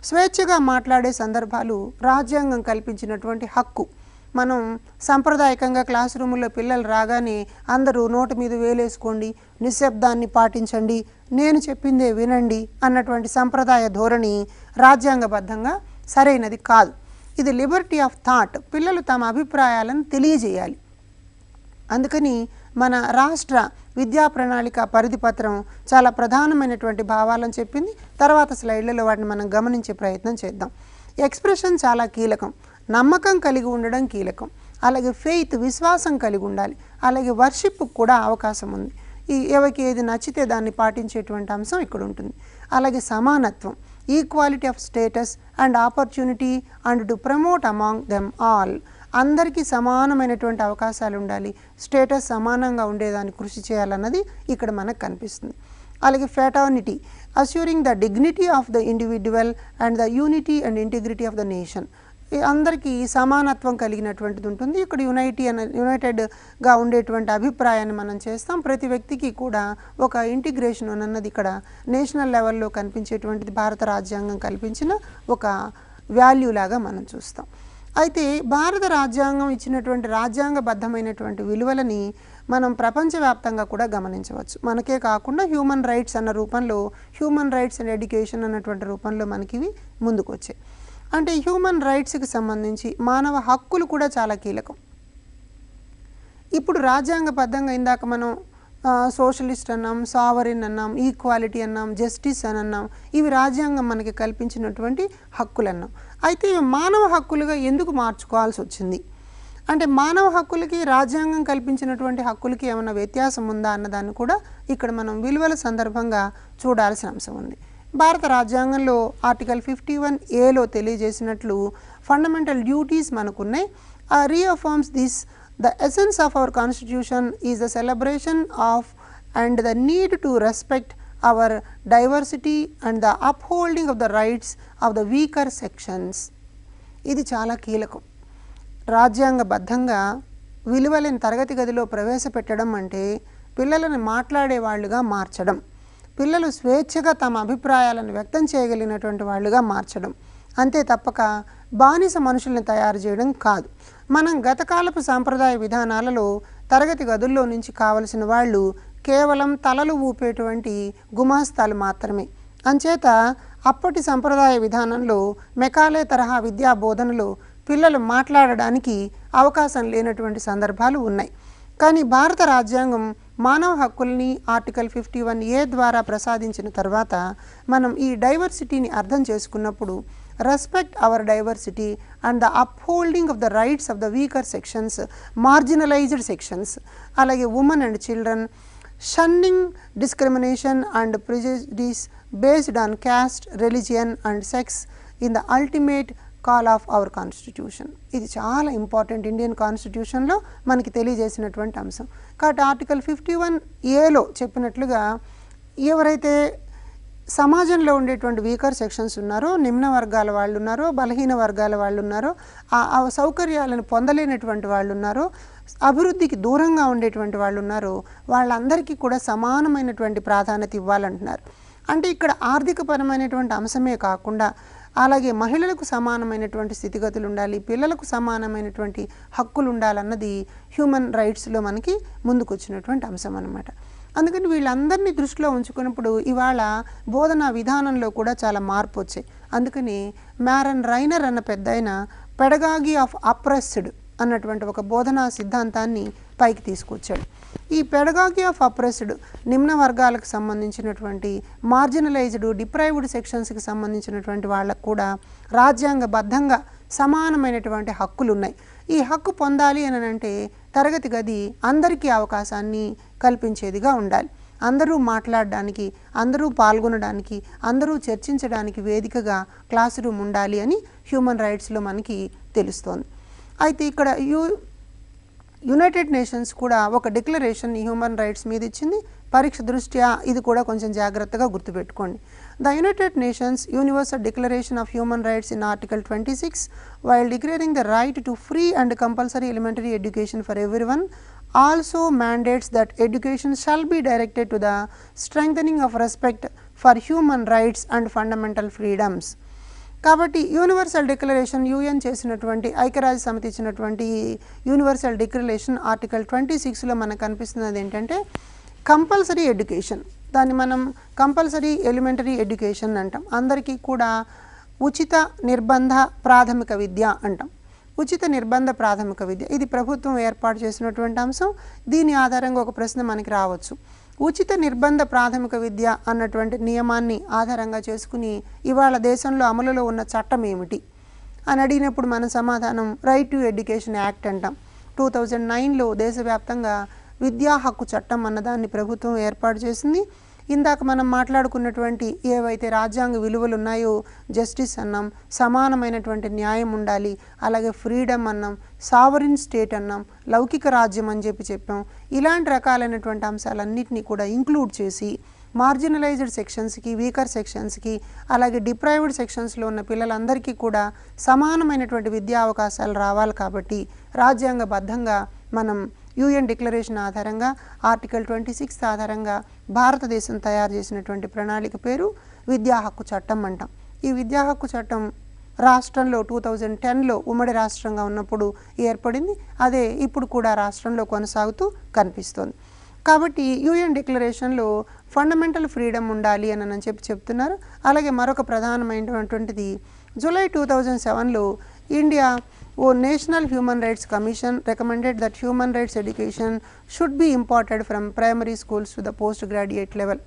స్వేచ్ఛగా మాట్లాడే సందర్భాలు రాజ్యాంగం కల్పించినటువంటి హక్కు. మనం సాంప్రదాయకంగా క్లాస్ రూముల్లో పిల్లలు రాగానే అందరూ నోటి మీద వేలేసుకోండి, నిశ్శబ్దాన్ని పాటించండి, నేను చెప్పిందే వినండి అన్నటువంటి సంప్రదాయ ధోరణి రాజ్యాంగబద్ధంగా సరైనది కాదు. ఇది లిబర్టీ ఆఫ్ థాట్, పిల్లలు తమ అభిప్రాయాలను తెలియజేయాలి. అందుకని మన రాష్ట్ర విద్యా ప్రణాళిక పరిధి పత్రం చాలా ప్రధానమైనటువంటి భావాలను చెప్పింది. తర్వాత స్లైడ్లలో వాటిని మనం గమనించే ప్రయత్నం చేద్దాం. ఎక్స్ప్రెషన్ చాలా కీలకం, నమ్మకం కలిగి ఉండడం కీలకం, అలాగే ఫెయిత్, విశ్వాసం కలిగి ఉండాలి, అలాగే వర్షిప్ కూడా అవకాశం ఉంది. ఎవరికి ఏది నచ్చితే దాన్ని పాటించేటువంటి అంశం ఇక్కడ ఉంటుంది. అలాగే సమానత్వం, equality of status and opportunity and to promote among them all. అందరికీ సమానమైనటువంటి అవకాశాలు ఉండాలి, స్టేటస్ సమానంగా ఉండేదాన్ని కృషి చేయాలన్నది ఇక్కడ మనకు కనిపిస్తుంది. అలాగే fraternity, assuring the dignity of the individual and the unity and integrity of the nation. అందరికీ సమానత్వం కలిగినటువంటిది ఉంటుంది. ఇక్కడ యునైటెడ్గా ఉండేటువంటి అభిప్రాయాన్ని మనం చేస్తాం. ప్రతి వ్యక్తికి కూడా ఒక ఇంటిగ్రేషన్ అన్నది ఇక్కడ నేషనల్ లెవెల్లో కనిపించేటువంటిది భారత రాజ్యాంగం కల్పించిన ఒక వాల్యూ లాగా మనం చూస్తాం. అయితే భారత రాజ్యాంగం ఇచ్చినటువంటి రాజ్యాంగబద్ధమైనటువంటి విలువలని మనం ప్రపంచవ్యాప్తంగా కూడా గమనించవచ్చు. మనకే కాకుండా హ్యూమన్ రైట్స్ అన్న రూపంలో, హ్యూమన్ రైట్స్ అండ్ ఎడ్యుకేషన్ అన్నటువంటి రూపంలో మనకి ఇవి ముందుకు వచ్చాయి. అంటే హ్యూమన్ రైట్స్కి సంబంధించి మానవ హక్కులు కూడా చాలా కీలకం. ఇప్పుడు రాజ్యాంగబద్ధంగా ఇందాక మనం సోషలిస్ట్ అన్నాం, సావరిన్ అన్నాం, ఈక్వాలిటీ అన్నాం, జస్టిస్ అని అన్నాం. ఇవి రాజ్యాంగం మనకి కల్పించినటువంటి హక్కులు అన్నాం. అయితే ఇవి మానవ హక్కులుగా ఎందుకు మార్చుకోవాల్సి వచ్చింది అంటే మానవ హక్కులకి రాజ్యాంగం కల్పించినటువంటి హక్కులకి ఏమైనా వ్యత్యాసం ఉందా అన్నదాన్ని కూడా ఇక్కడ మనం విలువల సందర్భంగా చూడాల్సిన అంశం ఉంది. భారత రాజ్యాంగంలో ఆర్టికల్ 51A తెలియజేసినట్లు ఫండమెంటల్ డ్యూటీస్ మనకున్నాయి. Reaffirms this the essence of our constitution is the celebration of and the need to respect our diversity and the upholding of the rights of the weaker sections. ఇది చాలా కీలకం. రాజ్యాంగబద్ధంగా విలువలను తరగతి గదిలో ప్రవేశపెట్టడం అంటే పిల్లలను మాట్లాడే వాళ్ళుగా మార్చడం, పిల్లలు స్వేచ్ఛగా తమ అభిప్రాయాలను వ్యక్తం చేయగలిగినటువంటి వాళ్ళుగా మార్చడం, అంతే తప్పక బానిస మనుషుల్ని తయారు చేయడం కాదు. మనం గతకాలపు సాంప్రదాయ విధానాలలో తరగతి గదుల్లో నుంచి కావలసిన వాళ్ళు కేవలం తలలు ఊపేటువంటి గుమాస్తాలు మాత్రమే. అంచేత అప్పటి సంప్రదాయ విధానంలో మెకాలే తరహా విద్యా బోధనలో పిల్లలు మాట్లాడడానికి అవకాశం లేనటువంటి సందర్భాలు ఉన్నాయి. కానీ భారత రాజ్యాంగం మానవ హక్కుల్ని ఆర్టికల్ 51A ద్వారా ప్రసాదించిన తర్వాత మనం ఈ డైవర్సిటీని అర్థం చేసుకున్నప్పుడు respect our diversity and the upholding of the rights of the weaker sections, marginalised sections, అలాగే women and children, shunning discrimination and prejudice based on caste, religion and sex in the ultimate call of our constitution. ఇది చాలా important Indian కాన్స్టిట్యూషన్లో మనకి తెలియజేసినటువంటి అంశం. కాబట్టి article 51A చెప్పినట్లుగా ఎవరైతే సమాజంలో ఉండేటువంటి వీకర్ సెక్షన్స్ ఉన్నారో, నిమ్న వర్గాల వాళ్ళు ఉన్నారో, బలహీన వర్గాల వాళ్ళు ఉన్నారో, ఆ సౌకర్యాలను పొందలేనటువంటి వాళ్ళు ఉన్నారో, అభివృద్ధికి దూరంగా ఉండేటువంటి వాళ్ళు ఉన్నారో, వాళ్ళందరికీ కూడా సమానమైనటువంటి ప్రాధాన్యత ఇవ్వాలంటున్నారు. అంటే ఇక్కడ ఆర్థికపరమైనటువంటి అంశమే కాకుండా అలాగే మహిళలకు సమానమైనటువంటి స్థితిగతులు ఉండాలి, పిల్లలకు సమానమైనటువంటి హక్కులు ఉండాలన్నది హ్యూమన్ రైట్స్లో మనకి ముందుకొచ్చినటువంటి అంశం అన్నమాట. అందుకని వీళ్ళందరినీ దృష్టిలో ఉంచుకున్నప్పుడు ఇవాళ బోధనా విధానంలో కూడా చాలా మార్పు వచ్చాయి. అందుకని మ్యారన్ రైనర్ అన్న పెద్దాయన పెడగాగి ఆఫ్ అప్రెస్డ్ అన్నటువంటి ఒక బోధనా సిద్ధాంతాన్ని పైకి తీసుకొచ్చాడు. ఈ పెడగాగి ఆఫ్ అప్రెస్డ్ నిమ్న వర్గాలకు సంబంధించినటువంటి మార్జినలైజ్డ్ డిప్రైవ్డ్ సెక్షన్స్కి సంబంధించినటువంటి వాళ్ళకు కూడా రాజ్యాంగబద్ధంగా సమానమైనటువంటి హక్కులు ఉన్నాయి. ఈ హక్కు పొందాలి అని అంటే తరగతి గది అందరికీ అవకాశాన్ని కల్పించేదిగా ఉండాలి. అందరూ మాట్లాడడానికి, అందరూ పాల్గొనడానికి, అందరూ చర్చించడానికి వేదికగా క్లాస్ రూమ్ ఉండాలి అని హ్యూమన్ రైట్స్లో మనకి తెలుస్తోంది. అయితే ఇక్కడ యునైటెడ్ నేషన్స్ కూడా ఒక డిక్లరేషన్ హ్యూమన్ రైట్స్ మీద ఇచ్చింది. పరీక్ష దృష్ట్యా ఇది కూడా కొంచెం జాగ్రత్తగా గుర్తుపెట్టుకోండి. The United nations universal declaration of human rights in article 26 while declaring the right to free and compulsory elementary education for everyone also mandates that education shall be directed to the strengthening of respect for human rights and fundamental freedoms. కాబట్టి universal declaration UN చేసినటువంటి ఐక్యరాజ్య సమితి ఇచ్చినటువంటి universal declaration article 26లో మనకు కనిపిస్తున్నది ఏంటంటే compulsory education. దాన్ని మనం కంపల్సరీ ఎలిమెంటరీ ఎడ్యుకేషన్ అంటాం. అందరికీ కూడా ఉచిత నిర్బంధ ప్రాథమిక విద్య అంటాం. ఉచిత నిర్బంధ ప్రాథమిక విద్య ఇది ప్రభుత్వం ఏర్పాటు చేసినటువంటి అంశం. దీని ఆధారంగా ఒక ప్రశ్న మనకి రావచ్చు. ఉచిత నిర్బంధ ప్రాథమిక విద్య అన్నటువంటి నియమాన్ని ఆధారంగా చేసుకుని ఇవాళ దేశంలో అమలులో ఉన్న చట్టం ఏమిటి అని అడిగినప్పుడు మన సమాధానం రైట్ టు ఎడ్యుకేషన్ యాక్ట్ అంటాం. 2009లో దేశవ్యాప్తంగా విద్యా హక్కు చట్టం అన్నదాన్ని ప్రభుత్వం ఏర్పాటు చేసింది. ఇందాక మనం మాట్లాడుకున్నటువంటి ఏవైతే రాజ్యాంగ విలువలు ఉన్నాయో జస్టిస్ అన్నాం, సమానమైనటువంటి న్యాయం ఉండాలి, అలాగే ఫ్రీడమ్ అన్నాం, సావరిన్ స్టేట్ అన్నాం, లౌకిక రాజ్యం అని చెప్పాం. ఇలాంటి రకాలైనటువంటి అంశాలన్నింటినీ కూడా ఇంక్లూడ్ చేసి మార్జినలైజ్డ్ సెక్షన్స్కి, వీకర్ సెక్షన్స్కి, అలాగే డిప్రైవ్డ్ సెక్షన్స్లో ఉన్న పిల్లలందరికీ కూడా సమానమైనటువంటి విద్యా అవకాశాలు రావాలి. కాబట్టి రాజ్యాంగబద్ధంగా మనం UN డిక్లరేషన్ ఆధారంగా ఆర్టికల్ 26 ఆధారంగా భారతదేశం తయారు చేసినటువంటి ప్రణాళిక పేరు విద్యా హక్కు చట్టం అంటాం. ఈ విద్యా హక్కు చట్టం రాష్ట్రంలో 2010లో ఉమ్మడి రాష్ట్రంగా ఉన్నప్పుడు ఏర్పడింది. అదే ఇప్పుడు కూడా రాష్ట్రంలో కొనసాగుతూ కనిపిస్తోంది. కాబట్టి UN డిక్లరేషన్లో ఫండమెంటల్ ఫ్రీడమ్ ఉండాలి అని చెప్తున్నారు. అలాగే మరొక ప్రధానమైనటువంటిది జూలై 2007లో India national human rights commission recommended that human rights education should be imparted from primary schools to the post graduate level.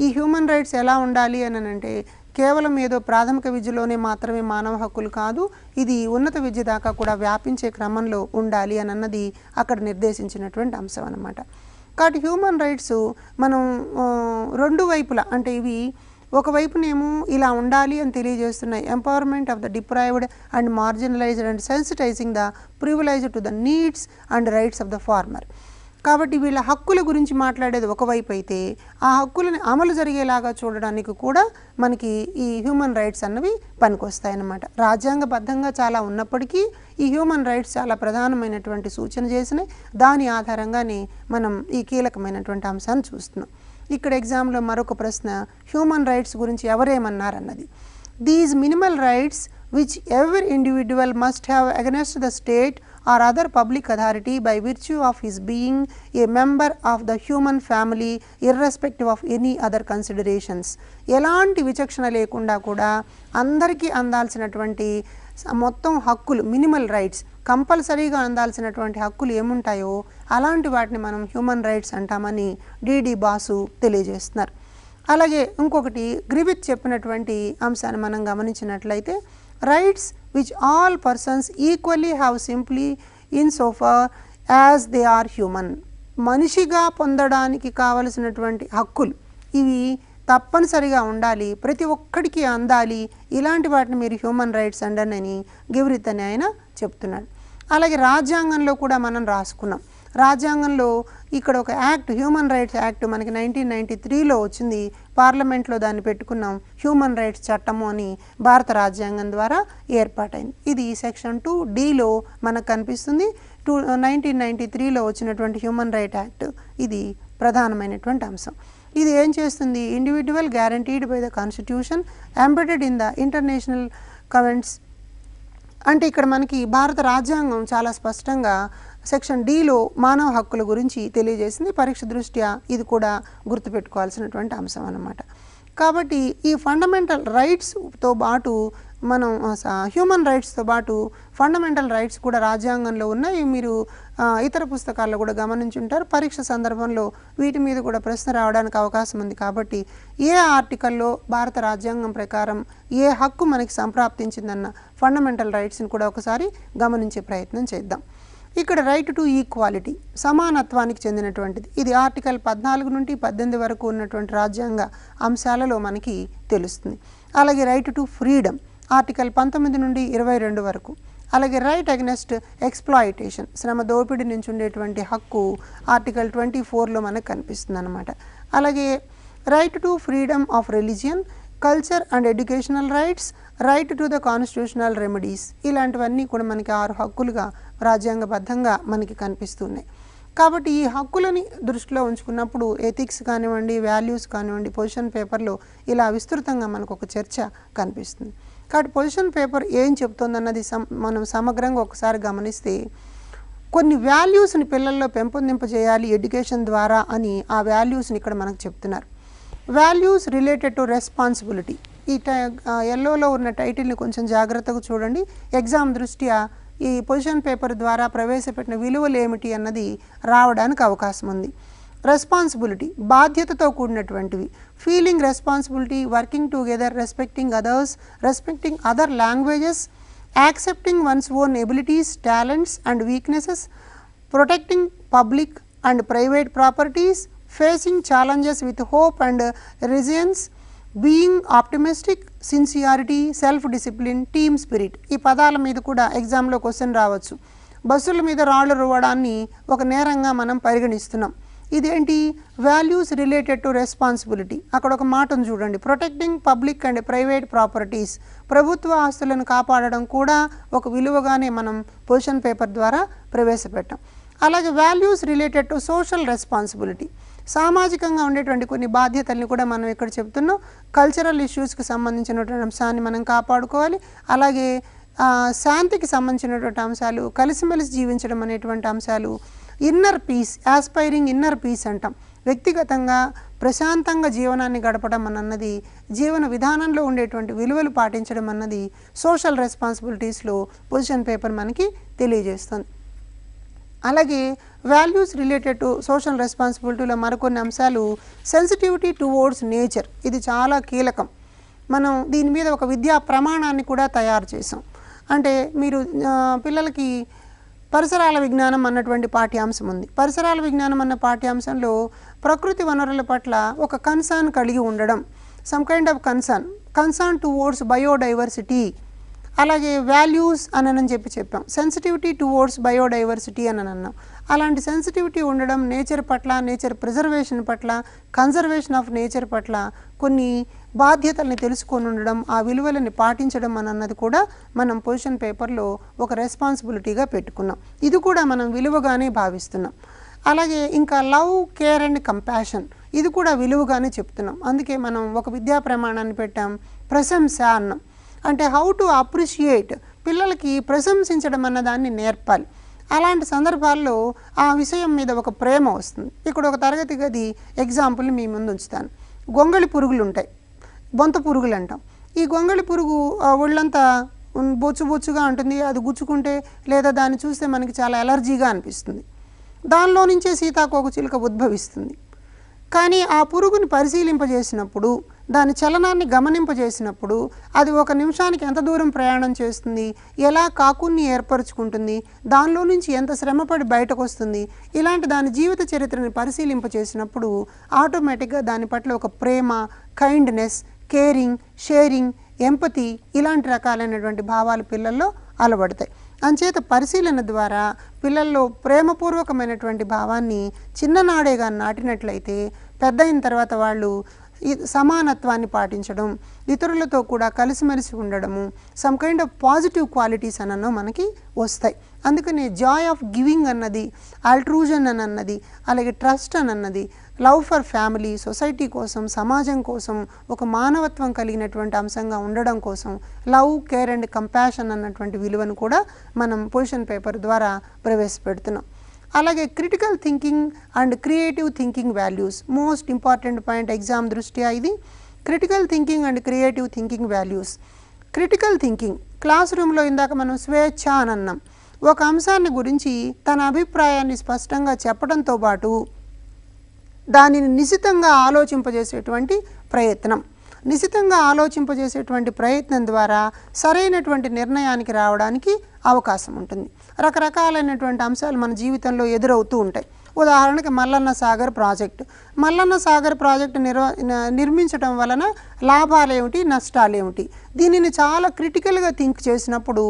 ఈ హ్యూమన్ రైట్స్ ఎలా ఉండాలి అని అంటే కేవలం ఏదో ప్రాథమిక విద్యలోనే మాత్రమే మానవ హక్కులు కాదు, ఇది ఉన్నత విద్య దాకా కూడా వ్యాపించే క్రమంలో ఉండాలి అని అన్నది అక్కడ నిర్దేశించినటువంటి అంశం అన్నమాట. కాబట్టి హ్యూమన్ రైట్స్ మనం రెండు వైపులా అంటే ఇవి ఒకవైపునేమో ఇలా ఉండాలి అని తెలియజేస్తున్నాయి, empowerment of the deprived and marginalised and sensitising the privileged to the needs and rights of the former. కాబట్టి వీళ్ళ హక్కుల గురించి మాట్లాడేది ఒకవైపు అయితే ఆ హక్కులను అమలు జరిగేలాగా చూడడానికి కూడా మనకి ఈ హ్యూమన్ రైట్స్ అన్నవి పనికొస్తాయన్నమాట. రాజ్యాంగబద్ధంగా చాలా ఉన్నప్పటికీ ఈ హ్యూమన్ రైట్స్ చాలా ప్రధానమైనటువంటి సూచన చేసినాయి. దాని ఆధారంగానే మనం ఈ కీలకమైనటువంటి అంశాన్ని చూస్తున్నాం. ఇక్కడ ఎగ్జామ్లో మరొక ప్రశ్న హ్యూమన్ రైట్స్ గురించి ఎవరేమన్నారన్నది. These minimal rights which every individual must have against the state or other public authority by virtue of his being a member of the human family irrespective of any other considerations. ఎలాంటి విచక్షణ లేకుండా కూడా అందరికీ అందాల్సినటువంటి మొత్తం హక్కులు minimal rights కంపల్సరీగా అందాల్సినటువంటి హక్కులు ఏముంటాయో అలాంటి వాటిని మనం హ్యూమన్ రైట్స్ అంటామని డిడి బాసు తెలియజేస్తున్నారు. అలాగే ఇంకొకటి గ్రివిత్ చెప్పినటువంటి అంశాన్ని మనం గమనించినట్లయితే rights which all persons equally have simply insofar as they are human. మనిషిగా పొందడానికి కావలసినటువంటి హక్కులు ఇవి తప్పనిసరిగా ఉండాలి, ప్రతి ఒక్కడికి అందాలి, ఇలాంటి వాటిని మీరు హ్యూమన్ రైట్స్ అండని గివ్రిత్ అని ఆయన చెప్తున్నాడు. అలాగే రాజ్యాంగంలో కూడా మనం రాసుకున్నాం. రాజ్యాంగంలో ఇక్కడ ఒక యాక్ట్ హ్యూమన్ రైట్స్ యాక్ట్ మనకి 1993లో వచ్చింది. పార్లమెంట్లో దాన్ని పెట్టుకున్నాం, హ్యూమన్ రైట్స్ చట్టము అని భారత రాజ్యాంగం ద్వారా ఏర్పాటైంది. ఇది సెక్షన్ 2Dలో మనకు కనిపిస్తుంది. 1993లో వచ్చినటువంటి హ్యూమన్ రైట్ యాక్ట్ ఇది ప్రధానమైనటువంటి అంశం. ఇది ఏం చేస్తుంది, individual guaranteed by the constitution embedded in the international covenants. అంటే ఇక్కడ మనకి భారత రాజ్యాంగం చాలా స్పష్టంగా సెక్షన్ Dలో మానవ హక్కుల గురించి తెలియజేసింది. పరీక్ష దృష్ట్యా ఇది కూడా గుర్తుపెట్టుకోవాల్సినటువంటి అంశం అన్నమాట. కాబట్టి ఈ ఫండమెంటల్ రైట్స్తో పాటు మనం హ్యూమన్ రైట్స్తో పాటు ఫండమెంటల్ రైట్స్ కూడా రాజ్యాంగంలో ఉన్నాయి. మీరు ఇతర పుస్తకాల్లో కూడా గమనించుంటారు. పరీక్ష సందర్భంలో వీటి మీద కూడా ప్రశ్న రావడానికి అవకాశం ఉంది. కాబట్టి ఏ ఆర్టికల్లో భారత రాజ్యాంగం ప్రకారం ఏ హక్కు మనకి సంప్రాప్తించిందన్న ఫండమెంటల్ రైట్స్ని కూడా ఒకసారి గమనించే ప్రయత్నం చేద్దాం. ఇక్కడ రైట్ టు ఈక్వాలిటీ సమానత్వానికి చెందినటువంటిది. ఇది ఆర్టికల్ 14 నుండి 18 వరకు ఉన్నటువంటి రాజ్యాంగ అంశాలలో మనకి తెలుస్తుంది. అలాగే రైట్ టు ఫ్రీడమ్ ఆర్టికల్ 19 నుండి 22 వరకు. అలాగే రైట్ అగెన్స్ట్ ఎక్స్ప్లాయిటేషన్ శ్రమ దోపిడీ నుంచి ఉండేటువంటి హక్కు ఆర్టికల్ 24లో మనకు కనిపిస్తుంది అన్నమాట. అలాగే right to freedom of religion, culture and educational rights, right to the constitutional remedies, ఇలాంటివన్నీ కూడా మనకి 6 హక్కులుగా రాజ్యాంగబద్ధంగా మనకి కనిపిస్తున్నాయి. కాబట్టి ఈ హక్కులని దృష్టిలో ఉంచుకున్నప్పుడు ఎథిక్స్ కానివ్వండి, వాల్యూస్ కానివ్వండి, పొజిషన్ పేపర్లో ఇలా విస్తృతంగా మనకు ఒక చర్చ కనిపిస్తుంది. కాబట్టి పొజిషన్ పేపర్ ఏం చెప్తుందన్నది మనం సమగ్రంగా ఒకసారి గమనిస్తే కొన్ని వాల్యూస్ని పిల్లల్లో పెంపొందింపజేయాలి ఎడ్యుకేషన్ ద్వారా అని ఆ వాల్యూస్ని ఇక్కడ మనకు చెప్తున్నారు. Values related to responsibility. ఈ ఎల్లోలో ఉన్న టైటిల్ని కొంచెం జాగ్రత్తగా చూడండి. ఎగ్జామ్ దృష్ట్యా ఈ పొజిషన్ పేపర్ ద్వారా ప్రవేశపెట్టిన విలువలు ఏమిటి అన్నది రావడానికి అవకాశం ఉంది. రెస్పాన్సిబిలిటీ బాధ్యతతో కూడినటువంటివి. Feeling responsibility, working together, respecting others, respecting other languages, accepting one's own abilities, talents and weaknesses, protecting public and private properties, facing challenges with hope and resilience, being optimistic, sincerity, self discipline, team spirit. ఈ పదాల మీద కూడా ఎగ్జామ్లో question రావచ్చు. బస్సుల మీద రాళ్ళు రువ్వడాన్ని ఒక నేరంగా మనం పరిగణిస్తున్నాం. ఇదేంటి వాల్యూస్ రిలేటెడ్ టు రెస్పాన్సిబిలిటీ. అక్కడ ఒక మాటను చూడండి, protecting public and private properties, ప్రభుత్వ ఆస్తులను కాపాడడం కూడా ఒక విలువగానే మనం పొజిషన్ పేపర్ ద్వారా ప్రవేశపెట్టాం. అలాగే values related to social responsibility, సామాజికంగా ఉండేటువంటి కొన్ని బాధ్యతల్ని కూడా మనం ఇక్కడ చెప్తున్నాం. కల్చరల్ ఇష్యూస్కి సంబంధించినటువంటి అంశాన్ని మనం కాపాడుకోవాలి. అలాగే శాంతికి సంబంధించినటువంటి అంశాలు, కలిసిమెలిసి జీవించడం అనేటువంటి అంశాలు, inner peace, aspiring inner peace అంటాం, వ్యక్తిగతంగా ప్రశాంతంగా జీవనాన్ని గడపడం అన్నది, జీవన విధానంలో ఉండేటువంటి విలువలు పాటించడం అన్నది సోషల్ రెస్పాన్సిబిలిటీస్లో పొజిషన్ పేపర్ మనకి తెలియజేస్తుంది. అలాగే వాల్యూస్ రిలేటెడ్ టు సోషల్ రెస్పాన్సిబిలిటీలో మరికొన్ని అంశాలు సెన్సిటివిటీ టువర్డ్స్ నేచర్. ఇది చాలా కీలకం. మనం దీని మీద ఒక విద్యా ప్రమాణాన్ని కూడా తయారు చేసాం. అంటే మీరు పిల్లలకి పరిసరాల విజ్ఞానం అన్నటువంటి పాఠ్యాంశం ఉంది. పరిసరాల విజ్ఞానం అన్న పాఠ్యాంశంలో ప్రకృతి వనరుల పట్ల ఒక కన్సర్న్ కలిగి ఉండడం, some kind of concern towards biodiversity, అలాగే వాల్యూస్ అని చెప్పాం. సెన్సిటివిటీ టువర్డ్స్ బయోడైవర్సిటీ అని అన్నాం. అలాంటి సెన్సిటివిటీ ఉండడం, నేచర్ పట్ల, నేచర్ ప్రిజర్వేషన్ పట్ల, కన్జర్వేషన్ ఆఫ్ నేచర్ పట్ల కొన్ని బాధ్యతల్ని తెలుసుకొని ఉండడం, ఆ విలువలని పాటించడం అన్నది కూడా మనం పొజిషన్ పేపర్లో ఒక రెస్పాన్సిబిలిటీగా పెట్టుకున్నాం. ఇది కూడా మనం విలువగానే భావిస్తున్నాం. అలాగే ఇంకా లవ్, కేర్ అండ్ కంపాషన్, ఇది కూడా విలువగానే చెప్తున్నాం. అందుకే మనం ఒక విద్యా ప్రమాణాన్ని పెట్టాం, ప్రశంస అన్నాం. అంటే హౌ టు అప్రిషియేట్, పిల్లలకి ప్రశంసించడం అన్నదాన్ని నేర్పాలి. అలాంటి సందర్భాల్లో ఆ విషయం మీద ఒక ప్రేమ వస్తుంది. ఇక్కడ ఒక తరగతి గది ఎగ్జాంపుల్ మీ ముందు ఉంచుతాను. గొంగళి పురుగులు ఉంటాయి, బొంత పురుగులు అంటాం. ఈ గొంగళి పురుగు ఒళ్ళంతా బొచ్చుగా ఉంటుంది. అది గుచ్చుకుంటే లేదా దాన్ని చూస్తే మనకి చాలా ఎలర్జీగా అనిపిస్తుంది. దానిలో నుంచే సీతాకోకచిలుక ఉద్భవిస్తుంది. కానీ ఆ పురుగుని పరిశీలింపజేసినప్పుడు, దాని చలనాన్ని గమనింపజేసినప్పుడు అది ఒక నిమిషానికి ఎంత దూరం ప్రయాణం చేస్తుంది, ఎలా కాకున్ని ఏర్పరచుకుంటుంది, దానిలో నుంచి ఎంత శ్రమపడి బయటకు వస్తుంది, ఇలాంటి దాని జీవిత చరిత్రని పరిశీలింపజేసినప్పుడు ఆటోమేటిక్గా దాని పట్ల ఒక ప్రేమ, కైండ్నెస్, కేరింగ్, షేరింగ్, ఎంపతి, ఇలాంటి రకాలైనటువంటి భావాలు పిల్లల్లో అలవడతాయి. అంచేత పరిశీలన ద్వారా పిల్లల్లో ప్రేమపూర్వకమైనటువంటి భావాన్ని చిన్ననాడేగా నాటినట్లయితే పెద్ద అయిన తర్వాత వాళ్ళు సమానత్వాన్ని పాటించడం, ఇతరులతో కూడా కలిసిమెలిసి ఉండడము, some kind of positive qualities అన్నో మనకి వస్తాయి. అందుకని జాయ్ ఆఫ్ గివింగ్ అన్నది, ఆల్ట్రూజన్ అని అన్నది, అలాగే ట్రస్ట్ అని అన్నది, లవ్ ఫర్ ఫ్యామిలీ, సొసైటీ కోసం, సమాజం కోసం ఒక మానవత్వం కలిగినటువంటి అంశంగా ఉండడం కోసం లవ్, కేర్ అండ్ కంపాషన్ అన్నటువంటి విలువను కూడా మనం పొజిషన్ పేపర్ ద్వారా ప్రవేశపెడుతున్నాం. అలాగే critical thinking and creative thinking values, most important point exam దృష్ట్యా ఇది. Critical thinking and creative thinking values. Critical thinking, class రూమ్లో ఇందాక మనం స్వేచ్ఛ అని అన్నాం. ఒక అంశాన్ని గురించి తన అభిప్రాయాన్ని స్పష్టంగా చెప్పడంతో పాటు దానిని నిశితంగా ఆలోచింపజేసేటువంటి ప్రయత్నం, నిశితంగా ఆలోచింపజేసేటువంటి ప్రయత్నం ద్వారా సరైనటువంటి నిర్ణయానికి రావడానికి అవకాశం ఉంటుంది. రకరకాలైనటువంటి అంశాలు మన జీవితంలో ఎదురవుతూ ఉంటాయి. ఉదాహరణకి మల్లన్న సాగర్ ప్రాజెక్టు. మల్లన్న సాగర్ ప్రాజెక్టు నిర్మించడం వలన లాభాలు ఏమిటి, నష్టాలు ఏమిటి, దీనిని చాలా క్రిటికల్గా థింక్ చేసినప్పుడు,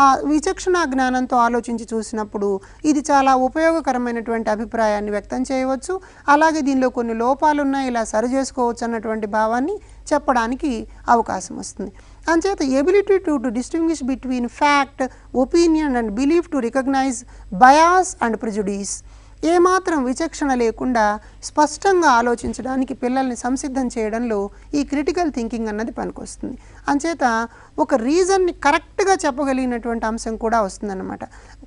ఆ విచక్షణ జ్ఞానంతో ఆలోచించి చూసినప్పుడు ఇది చాలా ఉపయోగకరమైనటువంటి అభిప్రాయాన్ని వ్యక్తం చేయవచ్చు. అలాగే దీనిలో కొన్ని లోపాలు ఉన్నాయి, ఇలా సరి చేసుకోవచ్చు అన్నటువంటి భావాన్ని చెప్పడానికి అవకాశం వస్తుంది. అంచేత ability to distinguish between fact, opinion and belief, to recognise bias and prejudice, ఏమాత్రం విచక్షణ లేకుండా స్పష్టంగా ఆలోచించడానికి పిల్లల్ని సంసిద్ధం చేయడంలో ఈ క్రిటికల్ థింకింగ్ అన్నది పనికొస్తుంది. అంచేత ఒక రీజన్ని కరెక్ట్గా చెప్పగలిగినటువంటి అంశం కూడా వస్తుందన్నమాట.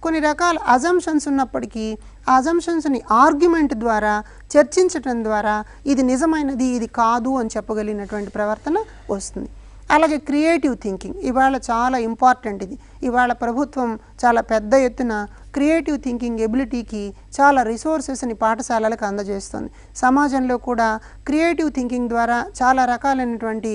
కొన్ని రకాల అజంప్షన్స్ ఉన్నప్పటికీ ఆ అజంప్షన్స్ని ఆర్గ్యుమెంట్ ద్వారా, చర్చించడం ద్వారా ఇది నిజమైనది, ఇది కాదు అని చెప్పగలిగినటువంటి ప్రవర్తన వస్తుంది. అలాగే క్రియేటివ్ థింకింగ్ ఇవాళ చాలా ఇంపార్టెంట్. ఇది ఇవాళ ప్రభుత్వం చాలా పెద్ద ఎత్తున క్రియేటివ్ థింకింగ్ ఎబిలిటీకి చాలా రిసోర్సెస్ని పాఠశాలలకు అందజేస్తుంది. సమాజంలో కూడా క్రియేటివ్ థింకింగ్ ద్వారా చాలా రకాలైనటువంటి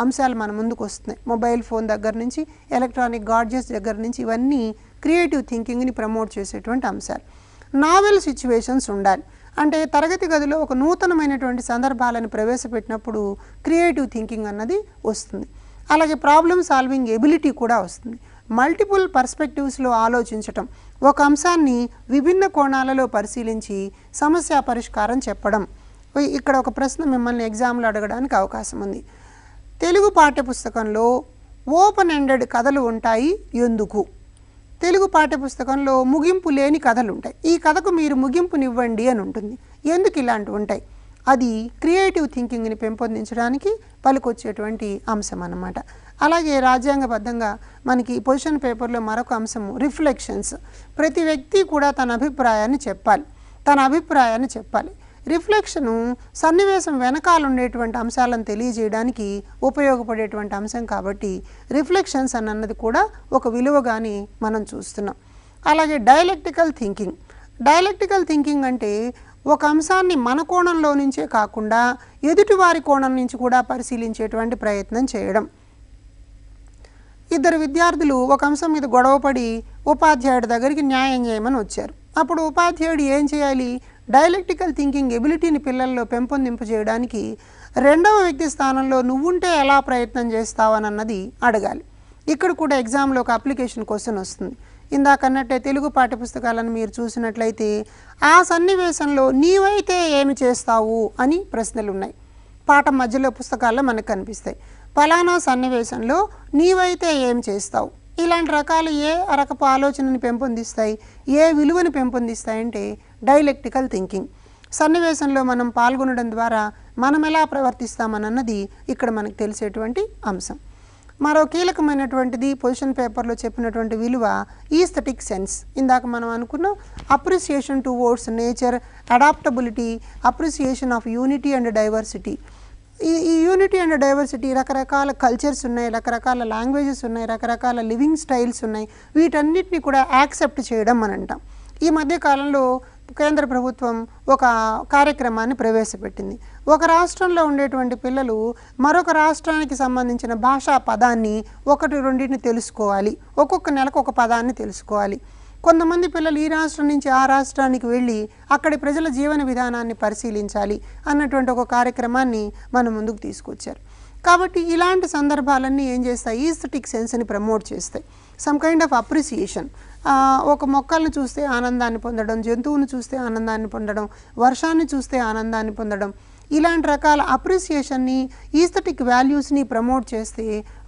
అంశాలు మన ముందుకు వస్తున్నాయి. మొబైల్ ఫోన్ దగ్గర నుంచి, ఎలక్ట్రానిక్ గాడ్జెట్స్ దగ్గర నుంచి, ఇవన్నీ క్రియేటివ్ థింకింగ్ని ప్రమోట్ చేసేటువంటి అంశాలు. నావెల్ సిచ్యువేషన్స్ ఉండాలి. అంటే తరగతి గదిలో ఒక నూతనమైనటువంటి సందర్భాలను ప్రవేశపెట్టినప్పుడు క్రియేటివ్ థింకింగ్ అన్నది వస్తుంది. అలాగే ప్రాబ్లమ్ సాల్వింగ్ ఎబిలిటీ కూడా వస్తుంది. మల్టిపుల్ పర్స్పెక్టివ్స్లో ఆలోచించటం, ఒక అంశాన్ని విభిన్న కోణాలలో పరిశీలించి సమస్య పరిష్కారం చెప్పడం. ఇక్కడ ఒక ప్రశ్న మిమ్మల్ని ఎగ్జామ్లో అడగడానికి అవకాశం ఉంది. తెలుగు పాఠ్యపుస్తకంలో ఓపెన్ ఎండెడ్ కథలు ఉంటాయి ఎందుకు? తెలుగు పాఠ్యపుస్తకంలో ముగింపు లేని కథలు ఉంటాయి. ఈ కథకు మీరు ముగింపునివ్వండి అని ఉంటుంది. ఎందుకు ఇలాంటివి ఉంటాయి? అది క్రియేటివ్ థింకింగ్ని పెంపొందించడానికి పనికొచ్చేటువంటి అంశం అన్నమాట. అలాగే రాజ్యాంగబద్ధంగా మనకి పొజిషన్ పేపర్లో మరొక అంశము రిఫ్లెక్షన్స్. ప్రతి వ్యక్తి కూడా తన అభిప్రాయాన్ని చెప్పాలి. రిఫ్లెక్షను సన్నివేశం వెనకాల ఉండేటువంటి అంశాలను తెలియజేయడానికి ఉపయోగపడేటువంటి అంశం కాబట్టి రిఫ్లెక్షన్స్ అన్నది కూడా ఒక విలువగాని మనం చూస్తున్నాం. అలాగే డైలెక్టికల్ థింకింగ్ అంటే ఒక అంశాన్ని మన కోణంలో నుంచే కాకుండా ఎదుటివారి కోణం నుంచి కూడా పరిశీలించేటువంటి ప్రయత్నం చేయడం. ఇద్దరు విద్యార్థులు ఒక అంశం మీద గొడవపడి ఉపాధ్యాయుడి దగ్గరికి న్యాయం చేయమని వచ్చారు. అప్పుడు ఉపాధ్యాయుడు ఏం చేయాలి? డైలెక్టికల్ థింకింగ్ ఎబిలిటీని పిల్లల్లో పెంపొందింపజేయడానికి రెండవ వ్యక్తి స్థానంలో నువ్వుంటే ఎలా ప్రయత్నం చేస్తావని అన్నది అడగాలి. ఇక్కడ కూడా ఎగ్జామ్లో ఒక అప్లికేషన్ క్వశ్చన్ వస్తుంది. ఇందాకన్నట్టే తెలుగు పాఠ్యపుస్తకాలను మీరు చూసినట్లయితే ఆ సన్నివేశంలో నీవైతే ఏమి చేస్తావు అని ప్రశ్నలు ఉన్నాయి. పాఠం మధ్యలో పుస్తకాల్లో మనకు కనిపిస్తాయి. ఫలానా సన్నివేశంలో నీవైతే ఏం చేస్తావు. ఇలాంటి రకాలు ఏ రకపు ఆలోచనని పెంపొందిస్తాయి, ఏ విలువని పెంపొందిస్తాయంటే డైలెక్టికల్ థింకింగ్. సన్నివేశంలో మనం పాల్గొనడం ద్వారా మనం ఎలా ప్రవర్తిస్తామన్నది ఇక్కడ మనకు తెలిసేటువంటి అంశం. మరో కీలకమైనటువంటిది పొజిషన్ పేపర్లో చెప్పినటువంటి విలువ ఈస్థెటిక్ సెన్స్. ఇందాక మనం అనుకున్నాం appreciation towards nature, adaptability, appreciation of unity and diversity. ఈ యూనిటీ అండ్ డైవర్సిటీ, రకరకాల కల్చర్స్ ఉన్నాయి, రకరకాల లాంగ్వేజెస్ ఉన్నాయి, రకరకాల లివింగ్ స్టైల్స్ ఉన్నాయి. వీటన్నిటిని కూడా యాక్సెప్ట్ చేయడం అని అంటాం. ఈ మధ్యకాలంలో కేంద్ర ప్రభుత్వం ఒక కార్యక్రమాన్ని ప్రవేశపెట్టింది. ఒక రాష్ట్రంలో ఉండేటువంటి పిల్లలు మరొక రాష్ట్రానికి సంబంధించిన భాషా పదాన్ని ఒకటి రెండింటిని తెలుసుకోవాలి. ఒక్కొక్క నెలకు ఒక పదాన్ని తెలుసుకోవాలి. కొంతమంది పిల్లలు ఈ రాష్ట్రం నుంచి ఆ రాష్ట్రానికి వెళ్ళి అక్కడి ప్రజల జీవన విధానాన్ని పరిశీలించాలి అన్నటువంటి ఒక కార్యక్రమాన్ని మన ముందుకు తీసుకొచ్చారు. కాబట్టి ఇలాంటి సందర్భాలన్నీ ఏం చేస్తాయి? ఈస్థెటిక్ సెన్స్ని ప్రమోట్ చేస్తాయి. Some kind of appreciation. ఒక మొక్కల్ని చూస్తే ఆనందాన్ని పొందడం, జంతువుని చూస్తే ఆనందాన్ని పొందడం, వర్షాన్ని చూస్తే ఆనందాన్ని పొందడం, ఇలాంటి రకాల అప్రిసియేషన్ని, ఈస్థెటిక్ వాల్యూస్ని ప్రమోట్ చేస్తే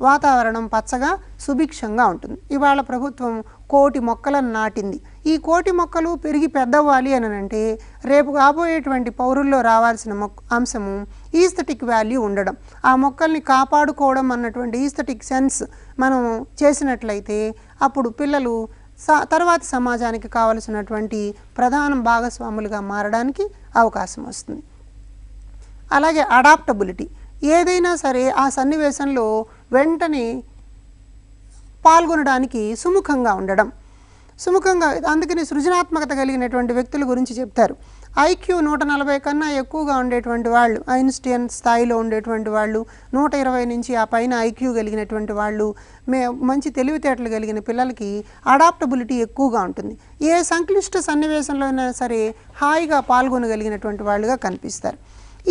వాతావరణం పచ్చగా సుభిక్షంగా ఉంటుంది. ఇవాళ ప్రభుత్వం 1,000,000 మొక్కలను నాటింది. ఈ 1,000,000 మొక్కలు పెరిగి పెద్దవ్వాలి అని అంటే రేపు కాబోయేటువంటి పౌరుల్లో రావాల్సిన అంశము ఈస్థెటిక్ వాల్యూ ఉండడం. ఆ మొక్కల్ని కాపాడుకోవడం అన్నటువంటి ఈస్థెటిక్ సెన్స్ మనం చేసినట్లయితే అప్పుడు పిల్లలు తర్వాత సమాజానికి కావలసినటువంటి ప్రధాన భాగస్వాములుగా మారడానికి అవకాశం వస్తుంది. అలాగే అడాప్టబిలిటీ. ఏదైనా సరే ఆ సన్నివేశంలో వెంటనే పాల్గొనడానికి సుముఖంగా ఉండడం. అందుకని సృజనాత్మకత కలిగినటువంటి వ్యక్తుల గురించి చెప్తారు. ఐక్యూ 140 కన్నా ఎక్కువగా ఉండేటువంటి వాళ్ళు, ఐన్స్టీన్ స్థాయిలో ఉండేటువంటి వాళ్ళు, 120 నుంచి ఆ పైన ఐక్యూ కలిగినటువంటి వాళ్ళు, మంచి తెలివితేటలు కలిగిన పిల్లలకి అడాప్టబిలిటీ ఎక్కువగా ఉంటుంది. ఏ సంక్లిష్ట సన్నివేశంలో అయినా సరే హాయిగా పాల్గొనగలిగినటువంటి వాళ్ళుగా కనిపిస్తారు.